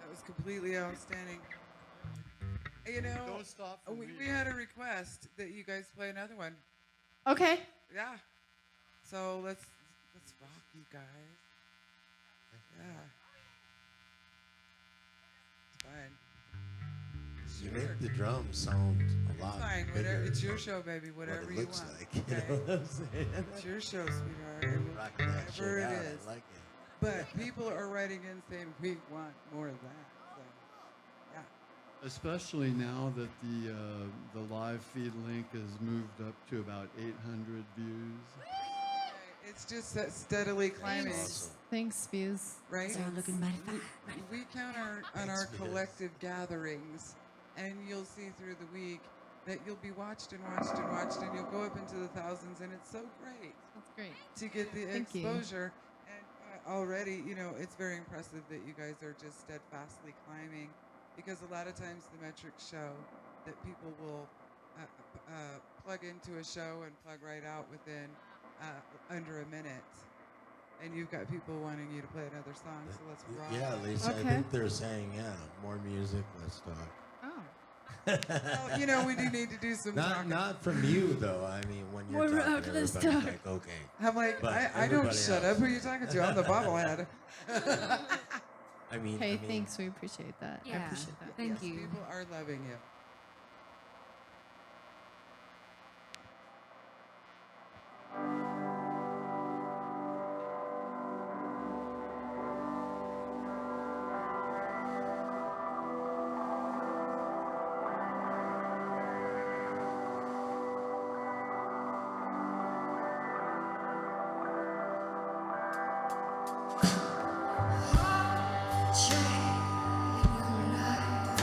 Speaker 4: That was completely outstanding. You know,
Speaker 3: Don't stop for me.
Speaker 4: we had a request that you guys play another one.
Speaker 7: Okay.
Speaker 4: Yeah. So let's rock, you guys. Yeah. It's fine.
Speaker 5: You make the drums sound a lot
Speaker 4: Fine.
Speaker 5: bigger
Speaker 4: Whatever. It's your
Speaker 5: than
Speaker 4: show, baby.
Speaker 5: what
Speaker 4: Whatever
Speaker 5: it
Speaker 4: you
Speaker 5: looks
Speaker 4: want.
Speaker 5: like. You
Speaker 4: okay?
Speaker 5: know what I'm saying?
Speaker 4: It's your show, sweetheart. And we'll-
Speaker 5: Rock that shit
Speaker 4: whatever it
Speaker 5: out.
Speaker 4: is.
Speaker 5: I like it.
Speaker 4: But people are writing in saying we want more of that. So, yeah.
Speaker 3: Especially now that the live feed link has moved up to about 800 views.
Speaker 4: It's just that steadily climbing,
Speaker 7: Thanks, Fuse.
Speaker 4: right?
Speaker 8: So looking mighty
Speaker 4: We count on our collective gatherings, and you'll see through the week that you'll be watched and watched and watched, and you'll go up into the thousands, and it's so great
Speaker 7: That's great.
Speaker 4: to get the
Speaker 7: Thank you.
Speaker 4: exposure. And already, you know, it's very impressive that you guys are just steadfastly climbing, because a lot of times the metrics show that people will plug into a show and plug right out within under a minute. And you've got people wanting you to play another song, so let's rock.
Speaker 5: Yeah, Lisa,
Speaker 7: Okay.
Speaker 5: I think they're saying, yeah, more music, let's talk.
Speaker 7: Oh.
Speaker 4: Well, you know, we do need to do some talking.
Speaker 5: Not from you, though. I mean, when you're
Speaker 7: More
Speaker 5: talking,
Speaker 7: rock, let's
Speaker 5: everybody's
Speaker 7: talk.
Speaker 5: like, okay.
Speaker 4: I'm like,
Speaker 5: But
Speaker 4: I don't
Speaker 5: everybody
Speaker 4: shut
Speaker 5: else.
Speaker 4: up. Who are you talking to? I'm the bobblehead.
Speaker 5: I mean,
Speaker 7: Hey,
Speaker 5: I mean,
Speaker 7: thanks. We appreciate that. I
Speaker 8: Yeah.
Speaker 7: appreciate that.
Speaker 8: Thank
Speaker 4: Yes,
Speaker 8: you.
Speaker 4: People are loving you.
Speaker 1: Change your life.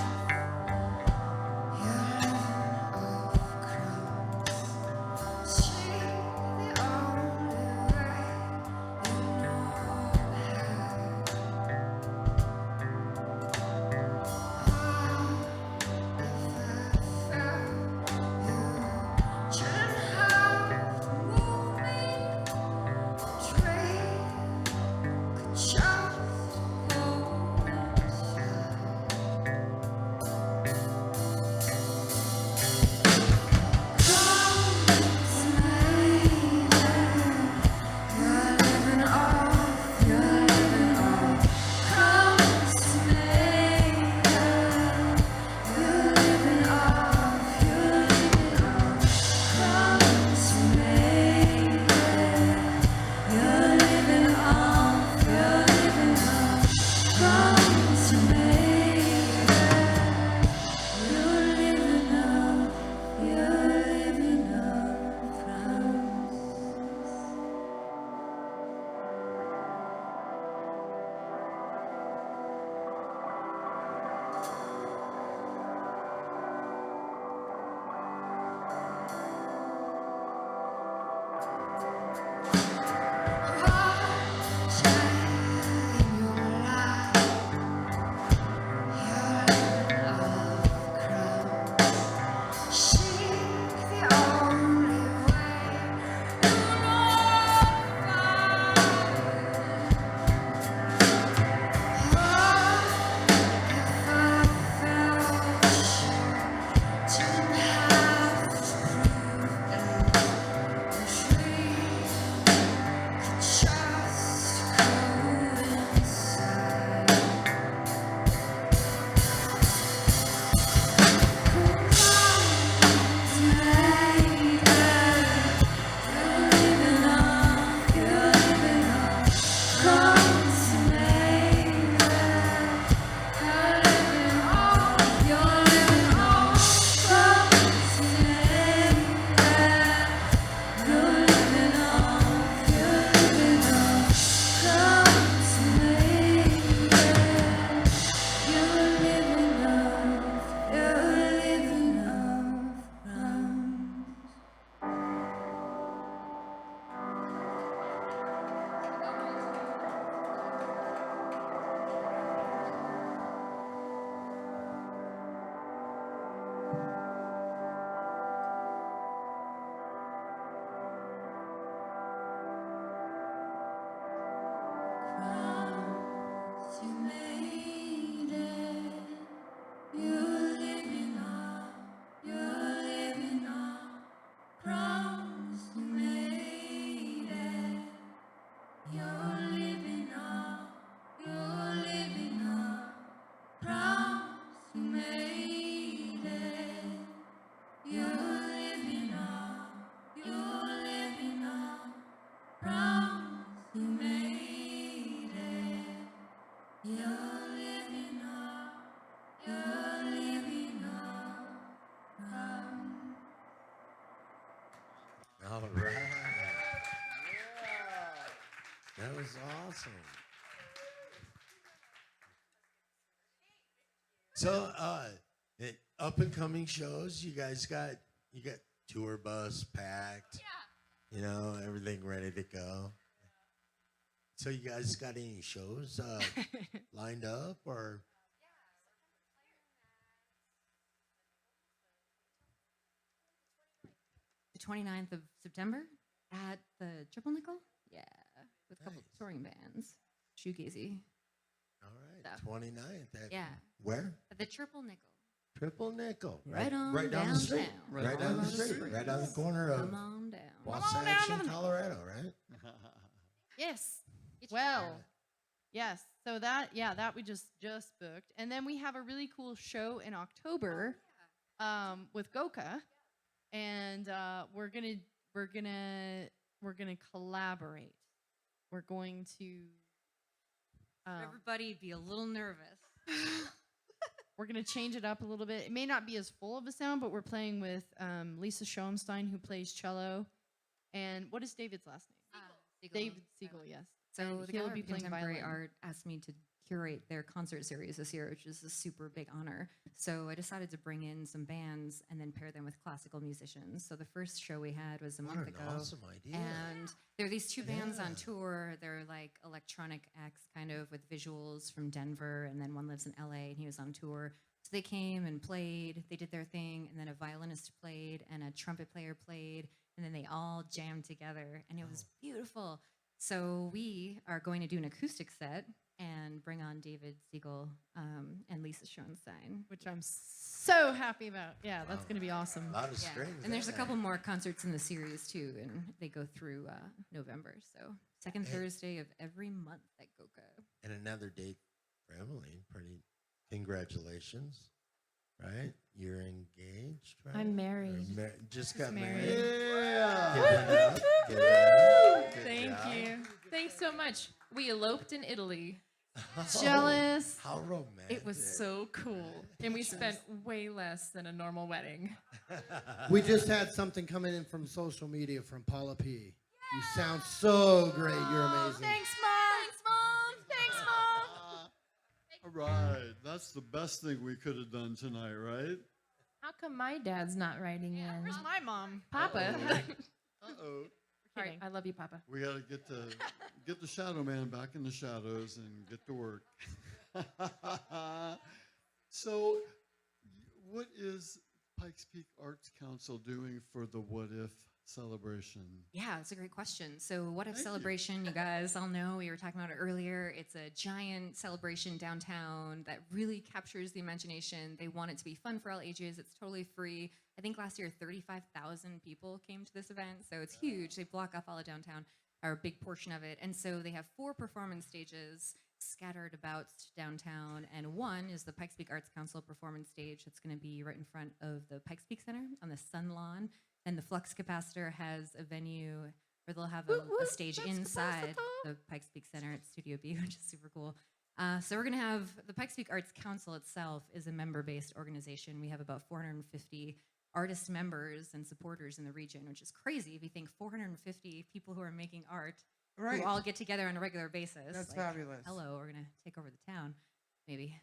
Speaker 1: You made it. You're living on. You're living on.
Speaker 5: All right. That was awesome. So, up and coming shows, you got tour bus packed. You know, everything ready to go. So, you guys got any shows lined up or?
Speaker 8: The 29th of September at the Triple Nickel. Yeah, with a couple of
Speaker 5: Nice.
Speaker 8: touring bands. Shoegazy.
Speaker 5: All right,
Speaker 8: So,
Speaker 5: 29th.
Speaker 8: yeah.
Speaker 5: Where?
Speaker 8: At the Triple Nickel.
Speaker 5: Triple Nickel.
Speaker 8: Right on
Speaker 5: right down the street.
Speaker 8: downtown.
Speaker 5: Right down the street. Right down the corner of
Speaker 8: Come on down.
Speaker 5: Wasatch and Colorado, right?
Speaker 7: Yes.
Speaker 8: Get your
Speaker 7: Well, yes. So that we just booked, and then we have a really cool show in October, with Goka, and we're gonna collaborate. We're going to.
Speaker 8: Everybody be a little nervous.
Speaker 7: We're going to change it up a little bit. It may not be as full of a sound, but we're playing with Lisa Schoenstein, who plays cello. And what is David's last name? David Siegel, yes.
Speaker 8: So
Speaker 7: And
Speaker 8: the
Speaker 7: he'll
Speaker 8: Gallery
Speaker 7: be
Speaker 8: of
Speaker 7: playing
Speaker 8: Contemporary
Speaker 7: violin.
Speaker 8: Art asked me to curate their concert series this year, which is a super big honor. So I decided to bring in some bands and then pair them with classical musicians. So the first show we had was a
Speaker 5: What
Speaker 8: month
Speaker 5: an
Speaker 8: ago.
Speaker 5: awesome idea.
Speaker 8: And there are these two bands on
Speaker 5: Yeah.
Speaker 8: tour. They're like electronic acts, kind of with visuals from Denver, and then one lives in LA, and he was on tour. So they came and played. They did their thing, and then a violinist played, and a trumpet player played, and then they all jammed together, and it was beautiful. So we are going to do an acoustic set and bring on David Siegel and Lisa Schoenstein.
Speaker 7: Which I'm so happy about. Yeah, that's going to be awesome.
Speaker 5: A lot of
Speaker 8: Yeah.
Speaker 5: strings.
Speaker 8: And there's a
Speaker 5: there.
Speaker 8: couple more concerts in the series too, and they go through November. So second Thursday of every month at Goka.
Speaker 5: And another date for Emily. Pretty. Congratulations. Right? You're engaged, right?
Speaker 9: I'm married.
Speaker 5: Or just got
Speaker 7: married.
Speaker 5: married.
Speaker 3: Yeah.
Speaker 5: Give it up. Give it up. Good
Speaker 9: Thank
Speaker 5: job.
Speaker 9: you. Thanks so much. We eloped in Italy.
Speaker 7: Jealous.
Speaker 5: How romantic.
Speaker 9: It was so cool. And we spent way less than a normal wedding.
Speaker 2: We just had something coming in from social media from Paula P. You sound so great. You're amazing.
Speaker 7: Thanks, Mom. Thanks, Mom. Thanks, Mom.
Speaker 3: All right. That's the best thing we could have done tonight, right?
Speaker 9: How come my dad's not writing in?
Speaker 7: Where's my mom?
Speaker 9: Papa.
Speaker 3: Uh-oh.
Speaker 9: All right, I love you, Papa.
Speaker 3: We got to get the shadow man back in the shadows and get to work. So, what is Pikes Peak Arts Council doing for the What If celebration?
Speaker 8: Yeah, it's a great question. So, What If
Speaker 3: Thank you.
Speaker 8: Celebration, you guys all know, we were talking about it earlier. It's a giant celebration downtown that really captures the imagination. They want it to be fun for all ages. It's totally free. I think last year 35,000 people came to this event, so it's huge. They block off all of downtown, or a big portion of it. And so they have 4 performance stages scattered about downtown, and one is the Pikes Peak Arts Council performance stage that's going to be right in front of the Pikes Peak Center on the Sun Lawn. And the Flux Capacitor has a venue where they'll have a stage inside the Pikes Peak Center at Studio B, which is super cool. So we're going to have the Pikes Peak Arts Council itself is a member-based organization. We have about 450 artist members and supporters in the region, which is crazy if you think 450 people who are making art
Speaker 4: Right.
Speaker 8: who all get together on a regular basis.
Speaker 4: That's
Speaker 8: Like,
Speaker 4: fabulous.
Speaker 8: Hello, we're going to take over the town, maybe.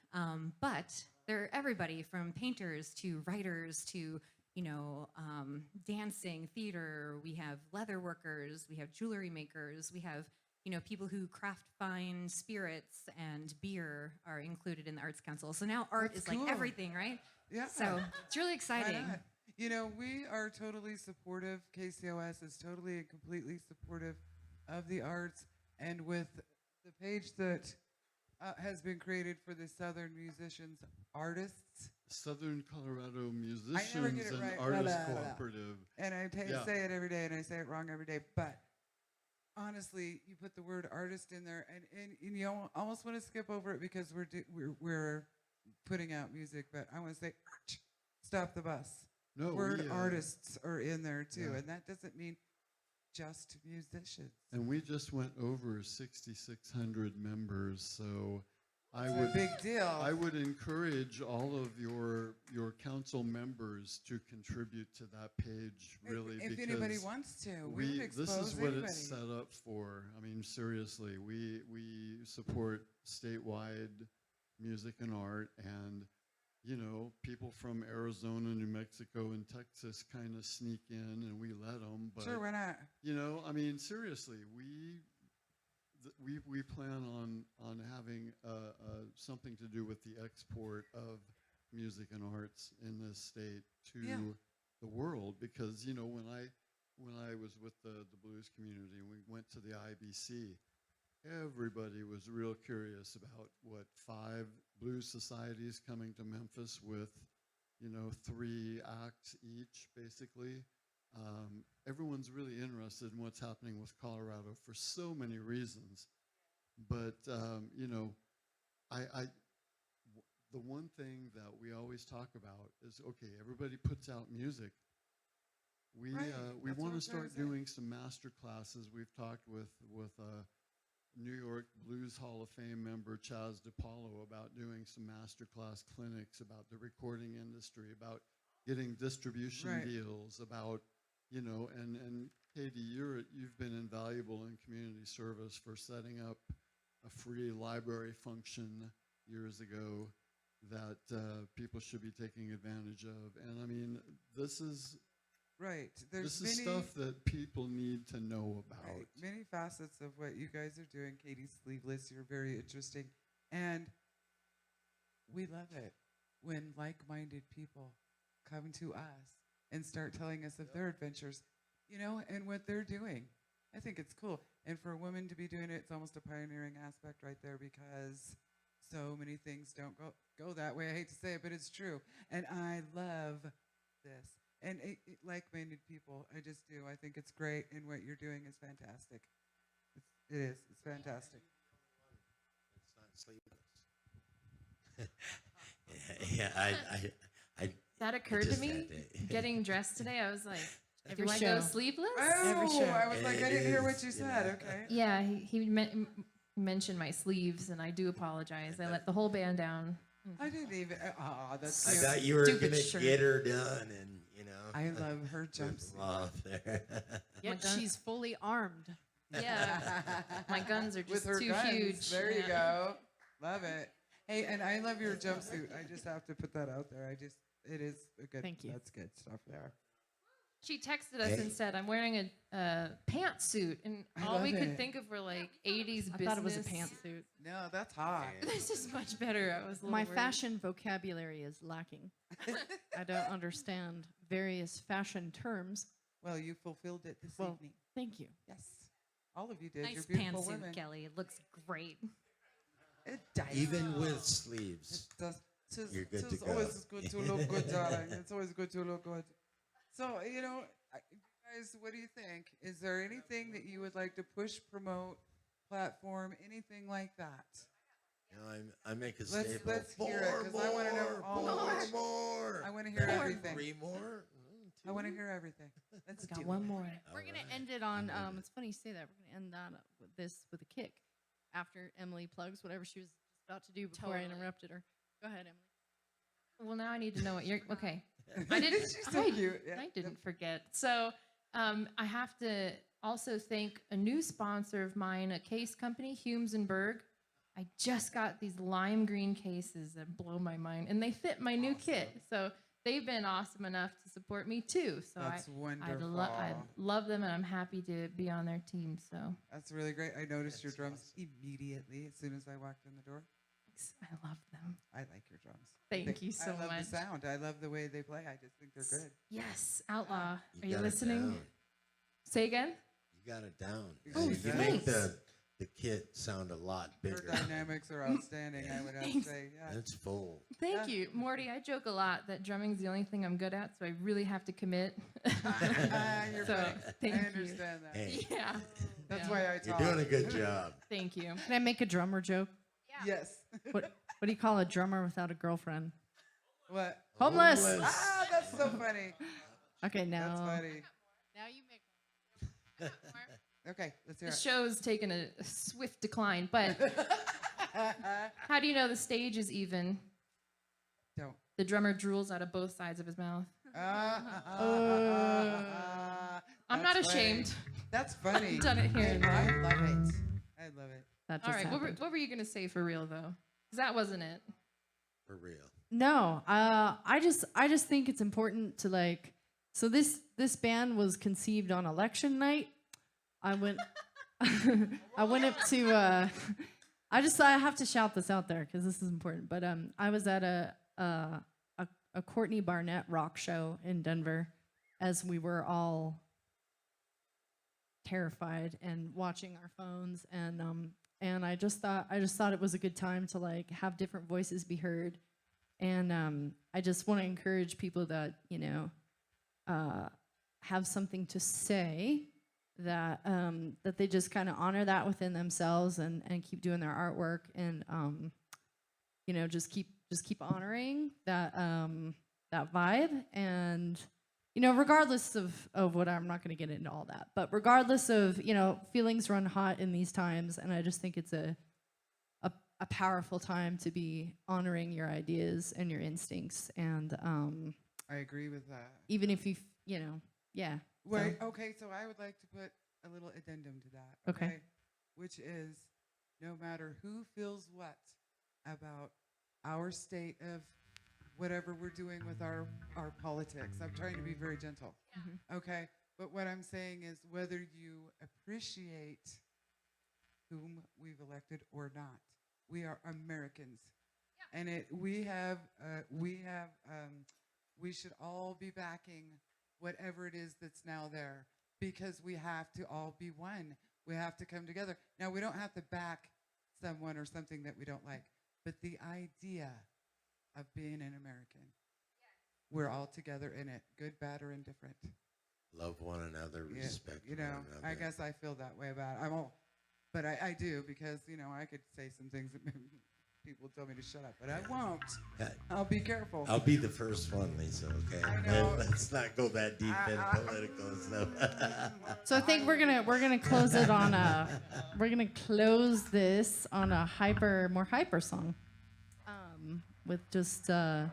Speaker 8: But they're everybody from painters to writers to dancing, theater. We have leather workers, we have jewelry makers, we have people who craft fine spirits and beer are included in the Arts Council. So now art
Speaker 4: That's
Speaker 8: is
Speaker 4: cool.
Speaker 8: like everything, right?
Speaker 4: Yeah.
Speaker 8: So it's really
Speaker 4: Why
Speaker 8: exciting.
Speaker 4: not? We are totally supportive. KCOS is totally and completely supportive of the arts. And with the page that has been created for the Southern Musicians Artists,
Speaker 3: Southern Colorado
Speaker 4: it
Speaker 3: Musicians and
Speaker 4: right.
Speaker 3: Artists
Speaker 4: Blah, blah, blah.
Speaker 3: Cooperative.
Speaker 4: and I
Speaker 3: Yeah.
Speaker 4: say it every day, and I say it wrong every day, but honestly, you put the word artist in there, and you almost want to skip over it because we're putting out music, but I want to say, stop the bus.
Speaker 3: No,
Speaker 4: Word
Speaker 3: we,
Speaker 4: artists are in there too,
Speaker 3: yeah.
Speaker 4: and that doesn't mean just musicians.
Speaker 3: And we just went over 6,600 members, so I
Speaker 4: It's
Speaker 3: would
Speaker 4: a big deal.
Speaker 3: I would encourage all of your council members to contribute to that page, really,
Speaker 4: if
Speaker 3: because
Speaker 4: anybody wants to, we would
Speaker 3: this
Speaker 4: expose
Speaker 3: is what
Speaker 4: anybody.
Speaker 3: it's set up for. I mean, seriously, we support statewide music and art, and you know, people from Arizona, New Mexico, and Texas kind of sneak in, and we let them. But
Speaker 4: Sure, why not?
Speaker 3: you know, I mean, seriously, we plan on having something to do with the export of music and arts in this state to the world, because you know, when I was with the blues community and we went to the IBC, everybody was real curious about what 5 blues societies coming to Memphis with, you know, 3 acts each, basically. Everyone's really interested in what's happening with Colorado for so many reasons. But, you know, the one thing that we always talk about is, okay, everybody puts out music. We
Speaker 4: Right,
Speaker 3: we
Speaker 4: that's what
Speaker 3: want
Speaker 4: I'm
Speaker 3: to
Speaker 4: trying to
Speaker 3: start
Speaker 4: say.
Speaker 3: doing some master classes. We've talked with New York Blues Hall of Fame member Chaz DePaulo about doing some master class clinics about the recording industry, about getting distribution
Speaker 4: Right.
Speaker 3: deals, about, you know, and Katie, you've been invaluable in community service for setting up a free library function years ago that people should be taking advantage of. And I mean, this is
Speaker 4: Right. There's
Speaker 3: this is
Speaker 4: many,
Speaker 3: stuff that people need to know about.
Speaker 4: right, many facets of what you guys are doing. Katie's Sleeveless, you're very interesting. And we love it when like-minded people come to us and start telling us of their adventures, you know, and what they're doing. I think it's cool. And for a woman to be doing it, it's almost a pioneering aspect right there, because so many things don't go that way. I hate to say it, but it's true. And I love this. And like-minded people, I just do. I think it's great, and what you're doing is fantastic. It is. It's fantastic.
Speaker 5: It's not sleeveless. Yeah, I
Speaker 9: That occurred to
Speaker 5: just
Speaker 9: me
Speaker 5: had to-
Speaker 9: getting dressed today. I was like,
Speaker 7: Every
Speaker 9: do I
Speaker 7: show.
Speaker 9: go sleeveless?
Speaker 4: Oh, I was like, I didn't hear what
Speaker 5: It
Speaker 4: you
Speaker 5: is,
Speaker 4: said.
Speaker 5: you know.
Speaker 4: Okay.
Speaker 9: Yeah, he mentioned my sleeves, and I do apologize. I let the whole band down.
Speaker 4: I didn't even. That's
Speaker 5: I
Speaker 4: cute.
Speaker 5: thought you were
Speaker 9: Stupid
Speaker 5: gonna
Speaker 9: shirt.
Speaker 5: get her done, and you know.
Speaker 4: I love her
Speaker 5: rip
Speaker 4: jumpsuit.
Speaker 5: them off there.
Speaker 7: Yet
Speaker 9: gun-
Speaker 7: she's fully armed.
Speaker 9: Yeah, my guns are
Speaker 4: With
Speaker 9: just
Speaker 4: her
Speaker 9: too
Speaker 4: guns.
Speaker 9: huge.
Speaker 4: There you
Speaker 9: Yeah.
Speaker 4: go. Love it. Hey, and I love your jumpsuit. I just have to put that out there. It is a good.
Speaker 7: Thank you.
Speaker 4: That's good stuff there.
Speaker 9: She texted us
Speaker 5: Hey.
Speaker 9: and said, "I'm wearing a pantsuit," and
Speaker 4: I
Speaker 9: all we
Speaker 4: love
Speaker 9: could
Speaker 4: it.
Speaker 9: think of were like 80s
Speaker 7: I
Speaker 9: business.
Speaker 7: thought it was a pantsuit.
Speaker 4: No, that's hot.
Speaker 9: This is much better. I was a little
Speaker 7: My
Speaker 9: worried.
Speaker 7: fashion vocabulary is lacking. I don't understand various fashion terms.
Speaker 4: Well, you fulfilled it this
Speaker 7: Well,
Speaker 4: evening.
Speaker 7: thank you.
Speaker 4: Yes. All of you did.
Speaker 8: Nice
Speaker 4: You're beautiful
Speaker 8: pantsuit,
Speaker 4: women.
Speaker 8: Kelly. It looks great.
Speaker 4: It does.
Speaker 5: Even with sleeves.
Speaker 4: It does.
Speaker 5: You're good to
Speaker 4: It's
Speaker 5: go.
Speaker 4: always good to look good, darling. It's always good to look good. So, you know, guys, what do you think? Is there anything that you would like to push, promote, platform, anything like that?
Speaker 5: You know, I make a
Speaker 4: Let's
Speaker 5: staple.
Speaker 4: hear it, 'cause I wanna know all of which-
Speaker 5: more.
Speaker 4: I want to hear everything.
Speaker 5: 3 more.
Speaker 4: I want to hear everything. Let's
Speaker 9: Got
Speaker 4: do
Speaker 9: one
Speaker 4: it.
Speaker 9: more.
Speaker 7: We're gonna end it on. It's funny you say that. We're gonna end that with a kick, after Emily plugs whatever she was about to do before I
Speaker 9: Totally.
Speaker 7: interrupted her. Go ahead, Emily.
Speaker 9: Well, now I need to know what you're. Okay, I didn't.
Speaker 4: She's so cute. Yeah.
Speaker 9: I didn't forget. So I have to also thank a new sponsor of mine, a case company, Humes and Berg. I just got these lime green cases that blow my mind, and they fit my new kit. So they've been awesome enough to support me too. So
Speaker 4: That's
Speaker 9: I
Speaker 4: wonderful.
Speaker 9: I love them, and I'm happy to be on their team. So
Speaker 4: That's really great. I noticed your drums immediately as soon as I walked in the door.
Speaker 9: I love them.
Speaker 4: I like your drums.
Speaker 9: Thank you so
Speaker 4: I love
Speaker 9: much.
Speaker 4: the sound. I love the way they play. I just think they're good.
Speaker 9: Yes, Outlaw. Are you
Speaker 5: got it
Speaker 9: listening?
Speaker 5: down.
Speaker 9: Say again.
Speaker 5: You got it down.
Speaker 4: Oh,
Speaker 5: you make
Speaker 9: thanks.
Speaker 5: the kit sound a lot
Speaker 4: Her
Speaker 5: bigger.
Speaker 4: dynamics are outstanding, I would have to
Speaker 9: Thanks.
Speaker 4: say. Yeah.
Speaker 5: It's full.
Speaker 9: Thank you, Morty. I joke a lot that drumming's the only thing I'm good at, so I really have to commit.
Speaker 4: You're
Speaker 9: So,
Speaker 4: funny.
Speaker 9: thank
Speaker 4: I
Speaker 9: you.
Speaker 4: understand that.
Speaker 5: Hey,
Speaker 9: Yeah.
Speaker 4: That's
Speaker 9: Yeah.
Speaker 4: why I
Speaker 5: you're
Speaker 4: talk.
Speaker 5: doing a good job.
Speaker 9: Thank you.
Speaker 7: Can I make a drummer joke?
Speaker 4: Yes.
Speaker 7: What do you call a drummer without a girlfriend?
Speaker 4: What?
Speaker 7: Homeless.
Speaker 4: Ah, that's so funny.
Speaker 7: Okay, now.
Speaker 4: That's funny.
Speaker 7: Now you make.
Speaker 4: Okay, let's hear
Speaker 9: The
Speaker 4: it.
Speaker 9: show's taken a swift decline, but how do you know the stage is even?
Speaker 4: Don't.
Speaker 9: The drummer drools out of both sides of his mouth. I'm not
Speaker 4: That's funny.
Speaker 9: ashamed.
Speaker 4: That's funny.
Speaker 9: I've done it here and
Speaker 4: I
Speaker 9: there.
Speaker 4: love it. I love it.
Speaker 7: That
Speaker 9: All
Speaker 7: just
Speaker 9: right,
Speaker 7: happened.
Speaker 9: what were you gonna say for real though? 'Cause that wasn't it.
Speaker 5: For real.
Speaker 7: No, I just think it's important to like. So this band was conceived on election night. I went I went up to. I have to shout this out there because this is important. But I was at a Courtney Barnett rock show in Denver, as we were all terrified and watching our phones, and I just thought it was a good time to like have different voices be heard. And I just want to encourage people that, have something to say, that that they just kind of honor that within themselves and keep doing their artwork, and just keep honoring that that vibe. And regardless of what, I'm not going to get into all that, but regardless of, feelings run hot in these times, and I just think it's a powerful time to be honoring your ideas and your instincts. And
Speaker 4: I agree with that.
Speaker 7: even if yeah.
Speaker 4: Wait,
Speaker 7: So-
Speaker 4: okay, so I would like to put a little addendum to that.
Speaker 7: Okay.
Speaker 4: Which is, no matter who feels what about our state of whatever we're doing with our politics, I'm trying to be very gentle. Okay, but what I'm saying is, whether you appreciate whom we've elected or not, we are Americans, and we should all be backing whatever it is that's now there, because we have to all be one. We have to come together. Now, we don't have to back someone or something that we don't like, but the idea of being an American, we're all together in it, good, bad, or indifferent.
Speaker 5: Love one another,
Speaker 4: Yeah,
Speaker 5: respect one another.
Speaker 4: I guess I feel that way about it. But I do, because, I could say some things that people tell me to shut up, but I won't.
Speaker 5: Yeah.
Speaker 4: I'll be careful.
Speaker 5: I'll be the first one, Lisa, okay?
Speaker 4: I know.
Speaker 5: Let's not go that deep in political stuff.
Speaker 7: So I think we're gonna close it on we're gonna close this on a more hyper song, with just yeah.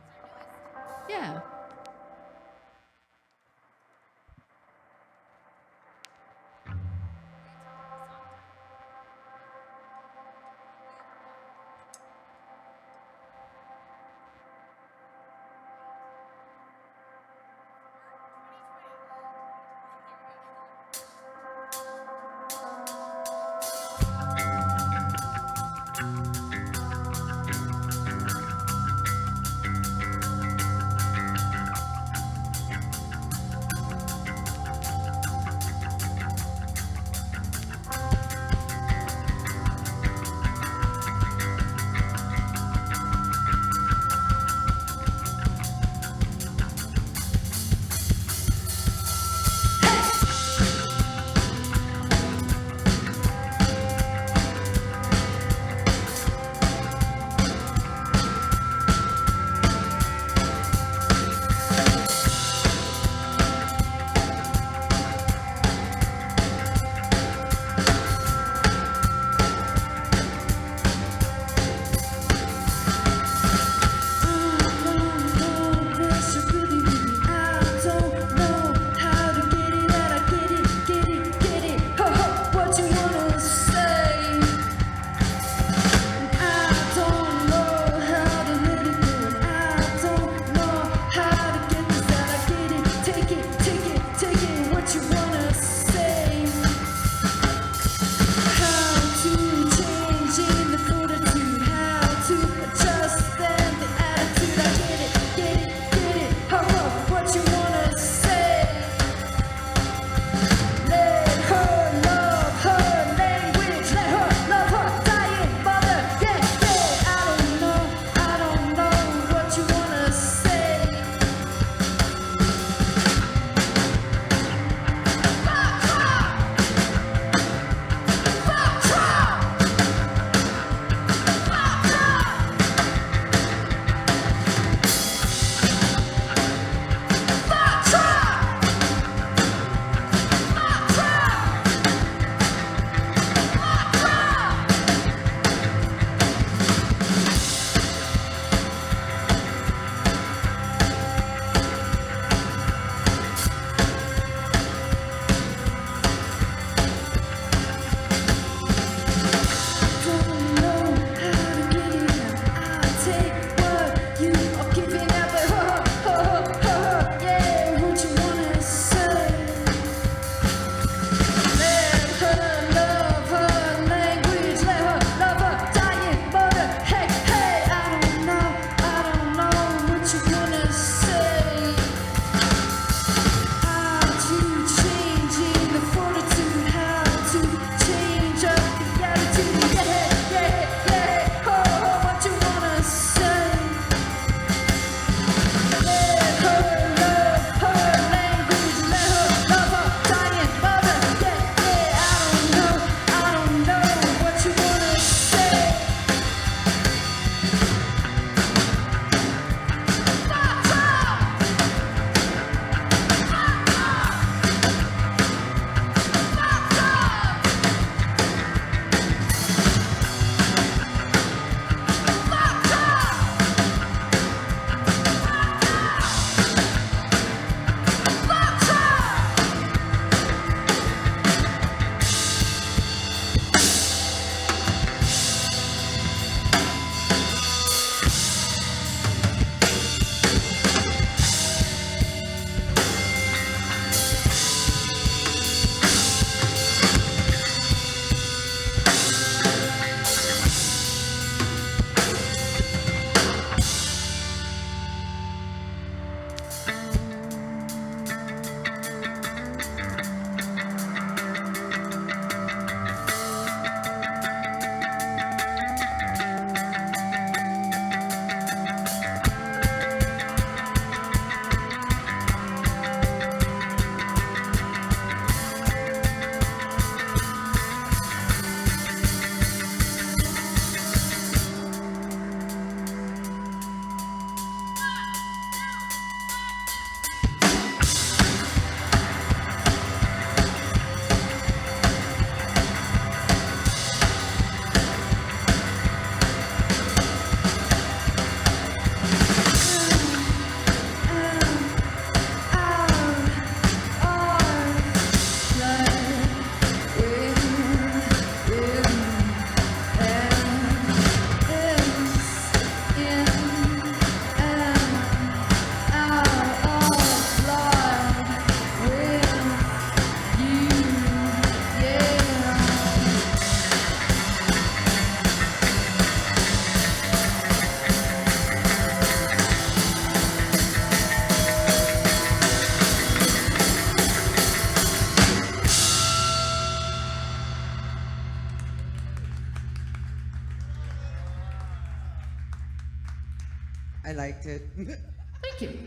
Speaker 4: I liked it.
Speaker 7: Thank you.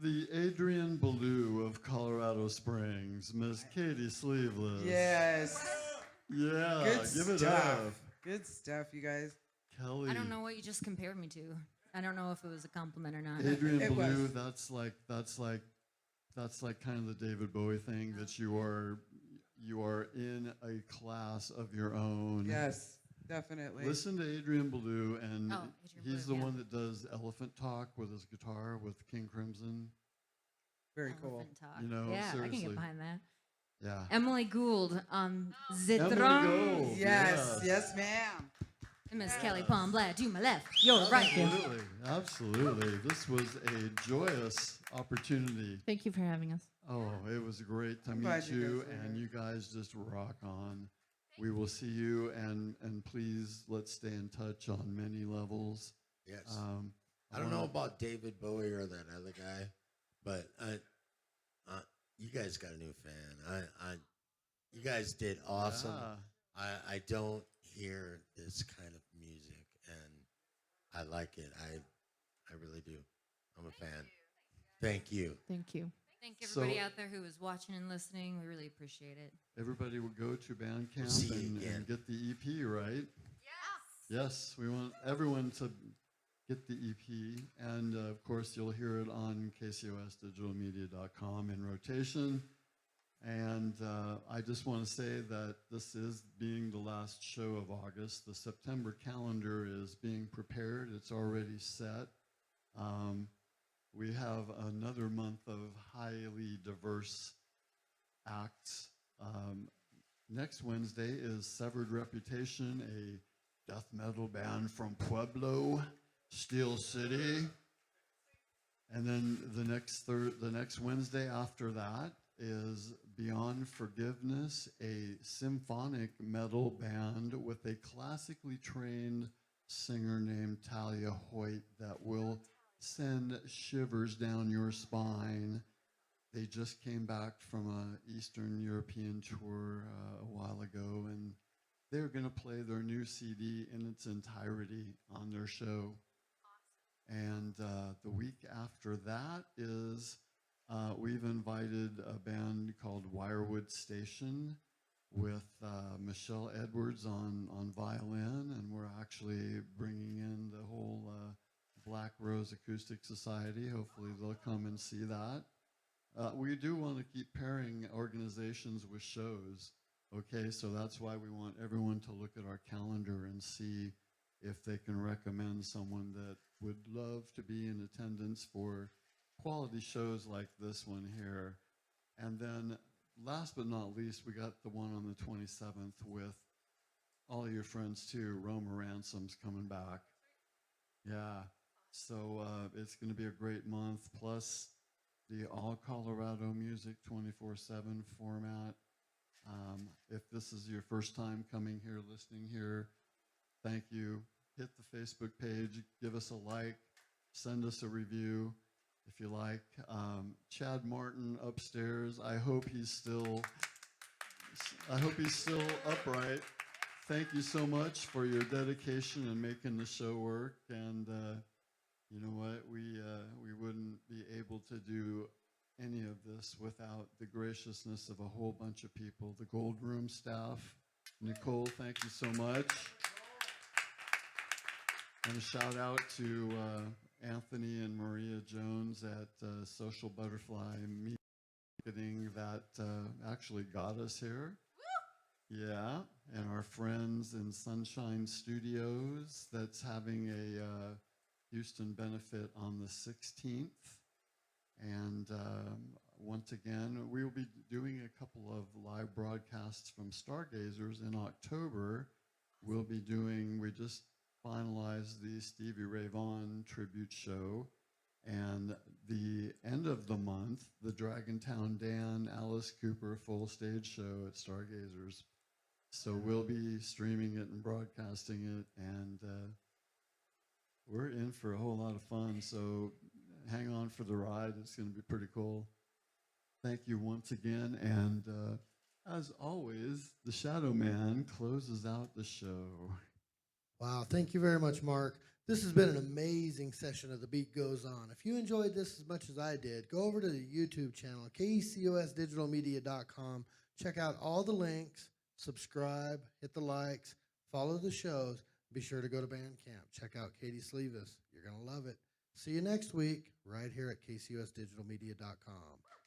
Speaker 3: The Adrian Ballou of Colorado Springs, Miss Katey Sleeveless.
Speaker 4: Yes.
Speaker 3: Yeah,
Speaker 4: Good
Speaker 3: give it
Speaker 4: stuff.
Speaker 3: up.
Speaker 4: Good stuff, you guys.
Speaker 3: Kellie.
Speaker 8: I don't know what you just compared me to. I don't know if it was a compliment or not.
Speaker 3: Adrian
Speaker 4: It
Speaker 3: Ballou,
Speaker 4: was.
Speaker 3: that's like kind of the David Bowie thing that you are in a class of your own.
Speaker 4: Yes, definitely.
Speaker 3: Listen to Adrian Ballou, and
Speaker 8: Oh, Adrian
Speaker 3: he's
Speaker 8: Ballou,
Speaker 3: the
Speaker 8: yeah.
Speaker 3: one that does Elephant Talk with his guitar with King Crimson.
Speaker 4: Very cool.
Speaker 8: Elephant talk.
Speaker 3: You know,
Speaker 8: yeah, I can
Speaker 3: seriously.
Speaker 8: get behind that.
Speaker 3: Yeah.
Speaker 8: Emily Gould on
Speaker 3: Emily
Speaker 8: Zitron.
Speaker 3: Gould,
Speaker 4: Yes, yes, ma'am.
Speaker 8: And Miss Kelly Palmblatt to my left. You're right.
Speaker 3: Absolutely, absolutely. This was a joyous opportunity.
Speaker 7: Thank you for having us.
Speaker 3: Oh, it was great to
Speaker 4: glad
Speaker 3: meet
Speaker 4: you
Speaker 3: you,
Speaker 4: guys are
Speaker 3: and
Speaker 4: here.
Speaker 3: you guys just rock on. We will see you, and please let's stay in touch on many levels.
Speaker 5: Yes.
Speaker 3: Um,
Speaker 5: I don't know about David Bowie or that other guy, but you guys got a new fan. You guys did awesome.
Speaker 3: Yeah.
Speaker 5: I don't hear this kind of music, and I like it. I really do. I'm a fan. Thank you.
Speaker 7: Thank you.
Speaker 8: Thank everybody
Speaker 3: So-
Speaker 8: out there who was watching and listening. We really appreciate it.
Speaker 3: Everybody will go to Bandcamp
Speaker 5: See you
Speaker 3: and
Speaker 5: again.
Speaker 3: get the EP, right? Yes, we want everyone to get the EP, and of course you'll hear it on kcosdigitalmedia.com in rotation. And I just want to say that this is being the last show of August. The September calendar is being prepared. It's already set. We have another month of highly diverse acts. Next Wednesday is Severed Reputation, a death metal band from Pueblo, Steel City. And then the next Wednesday after that is Beyond Forgiveness, a symphonic metal band with a classically trained singer named Talia Hoyt that will send shivers down your spine. They just came back from an Eastern European tour a while ago, and they're going to play their new CD in its entirety on their show. And the week after that is we've invited a band called Wirewood Station with Michelle Edwards on violin, and we're actually bringing in the whole Black Rose Acoustic Society. Hopefully they'll come and see that. We do want to keep pairing organizations with shows, okay? So that's why we want everyone to look at our calendar and see if they can recommend someone that would love to be in attendance for quality shows like this one here. And then last but not least, we got the one on the 27th with all of your friends too. Roma Ransom's coming back. Yeah, so it's going to be a great month, plus the All Colorado Music 24/7 format. If this is your first time coming here, listening here, thank you. Hit the Facebook page, give us a like, send us a review if you like. Chad Martin upstairs, I hope he's still upright. Thank you so much for your dedication and making the show work. And you know what? We wouldn't be able to do any of this without the graciousness of a whole bunch of people. The Gould Room staff. Nicole, thank you so much. And a shout out to Anthony and Maria Jones at Social Butterfly Marketing that actually got us here. Yeah, and our friends in Sunshine Studios that's having a Houston benefit on the 16th. And once again, we will be doing a couple of live broadcasts from Stargazers in October. We just finalized the Stevie Ray Vaughan tribute show. And the end of the month, the Dragontown Dan Alice Cooper full stage show at Stargazers. So we'll be streaming it and broadcasting it, and we're in for a whole lot of fun. So hang on for the ride. It's going to be pretty cool. Thank you once again. And as always, the Shadow Man closes out the show.
Speaker 2: Wow, thank you very much, Mark. This has been an amazing session of The Beat Goes On. If you enjoyed this as much as I did, go over to the YouTube channel, kcosdigitalmedia.com. Check out all the links, subscribe, hit the likes, follow the shows. Be sure to go to Bandcamp. Check out Katey Sleeveless. You're going to love it. See you next week right here at kcosdigitalmedia.com.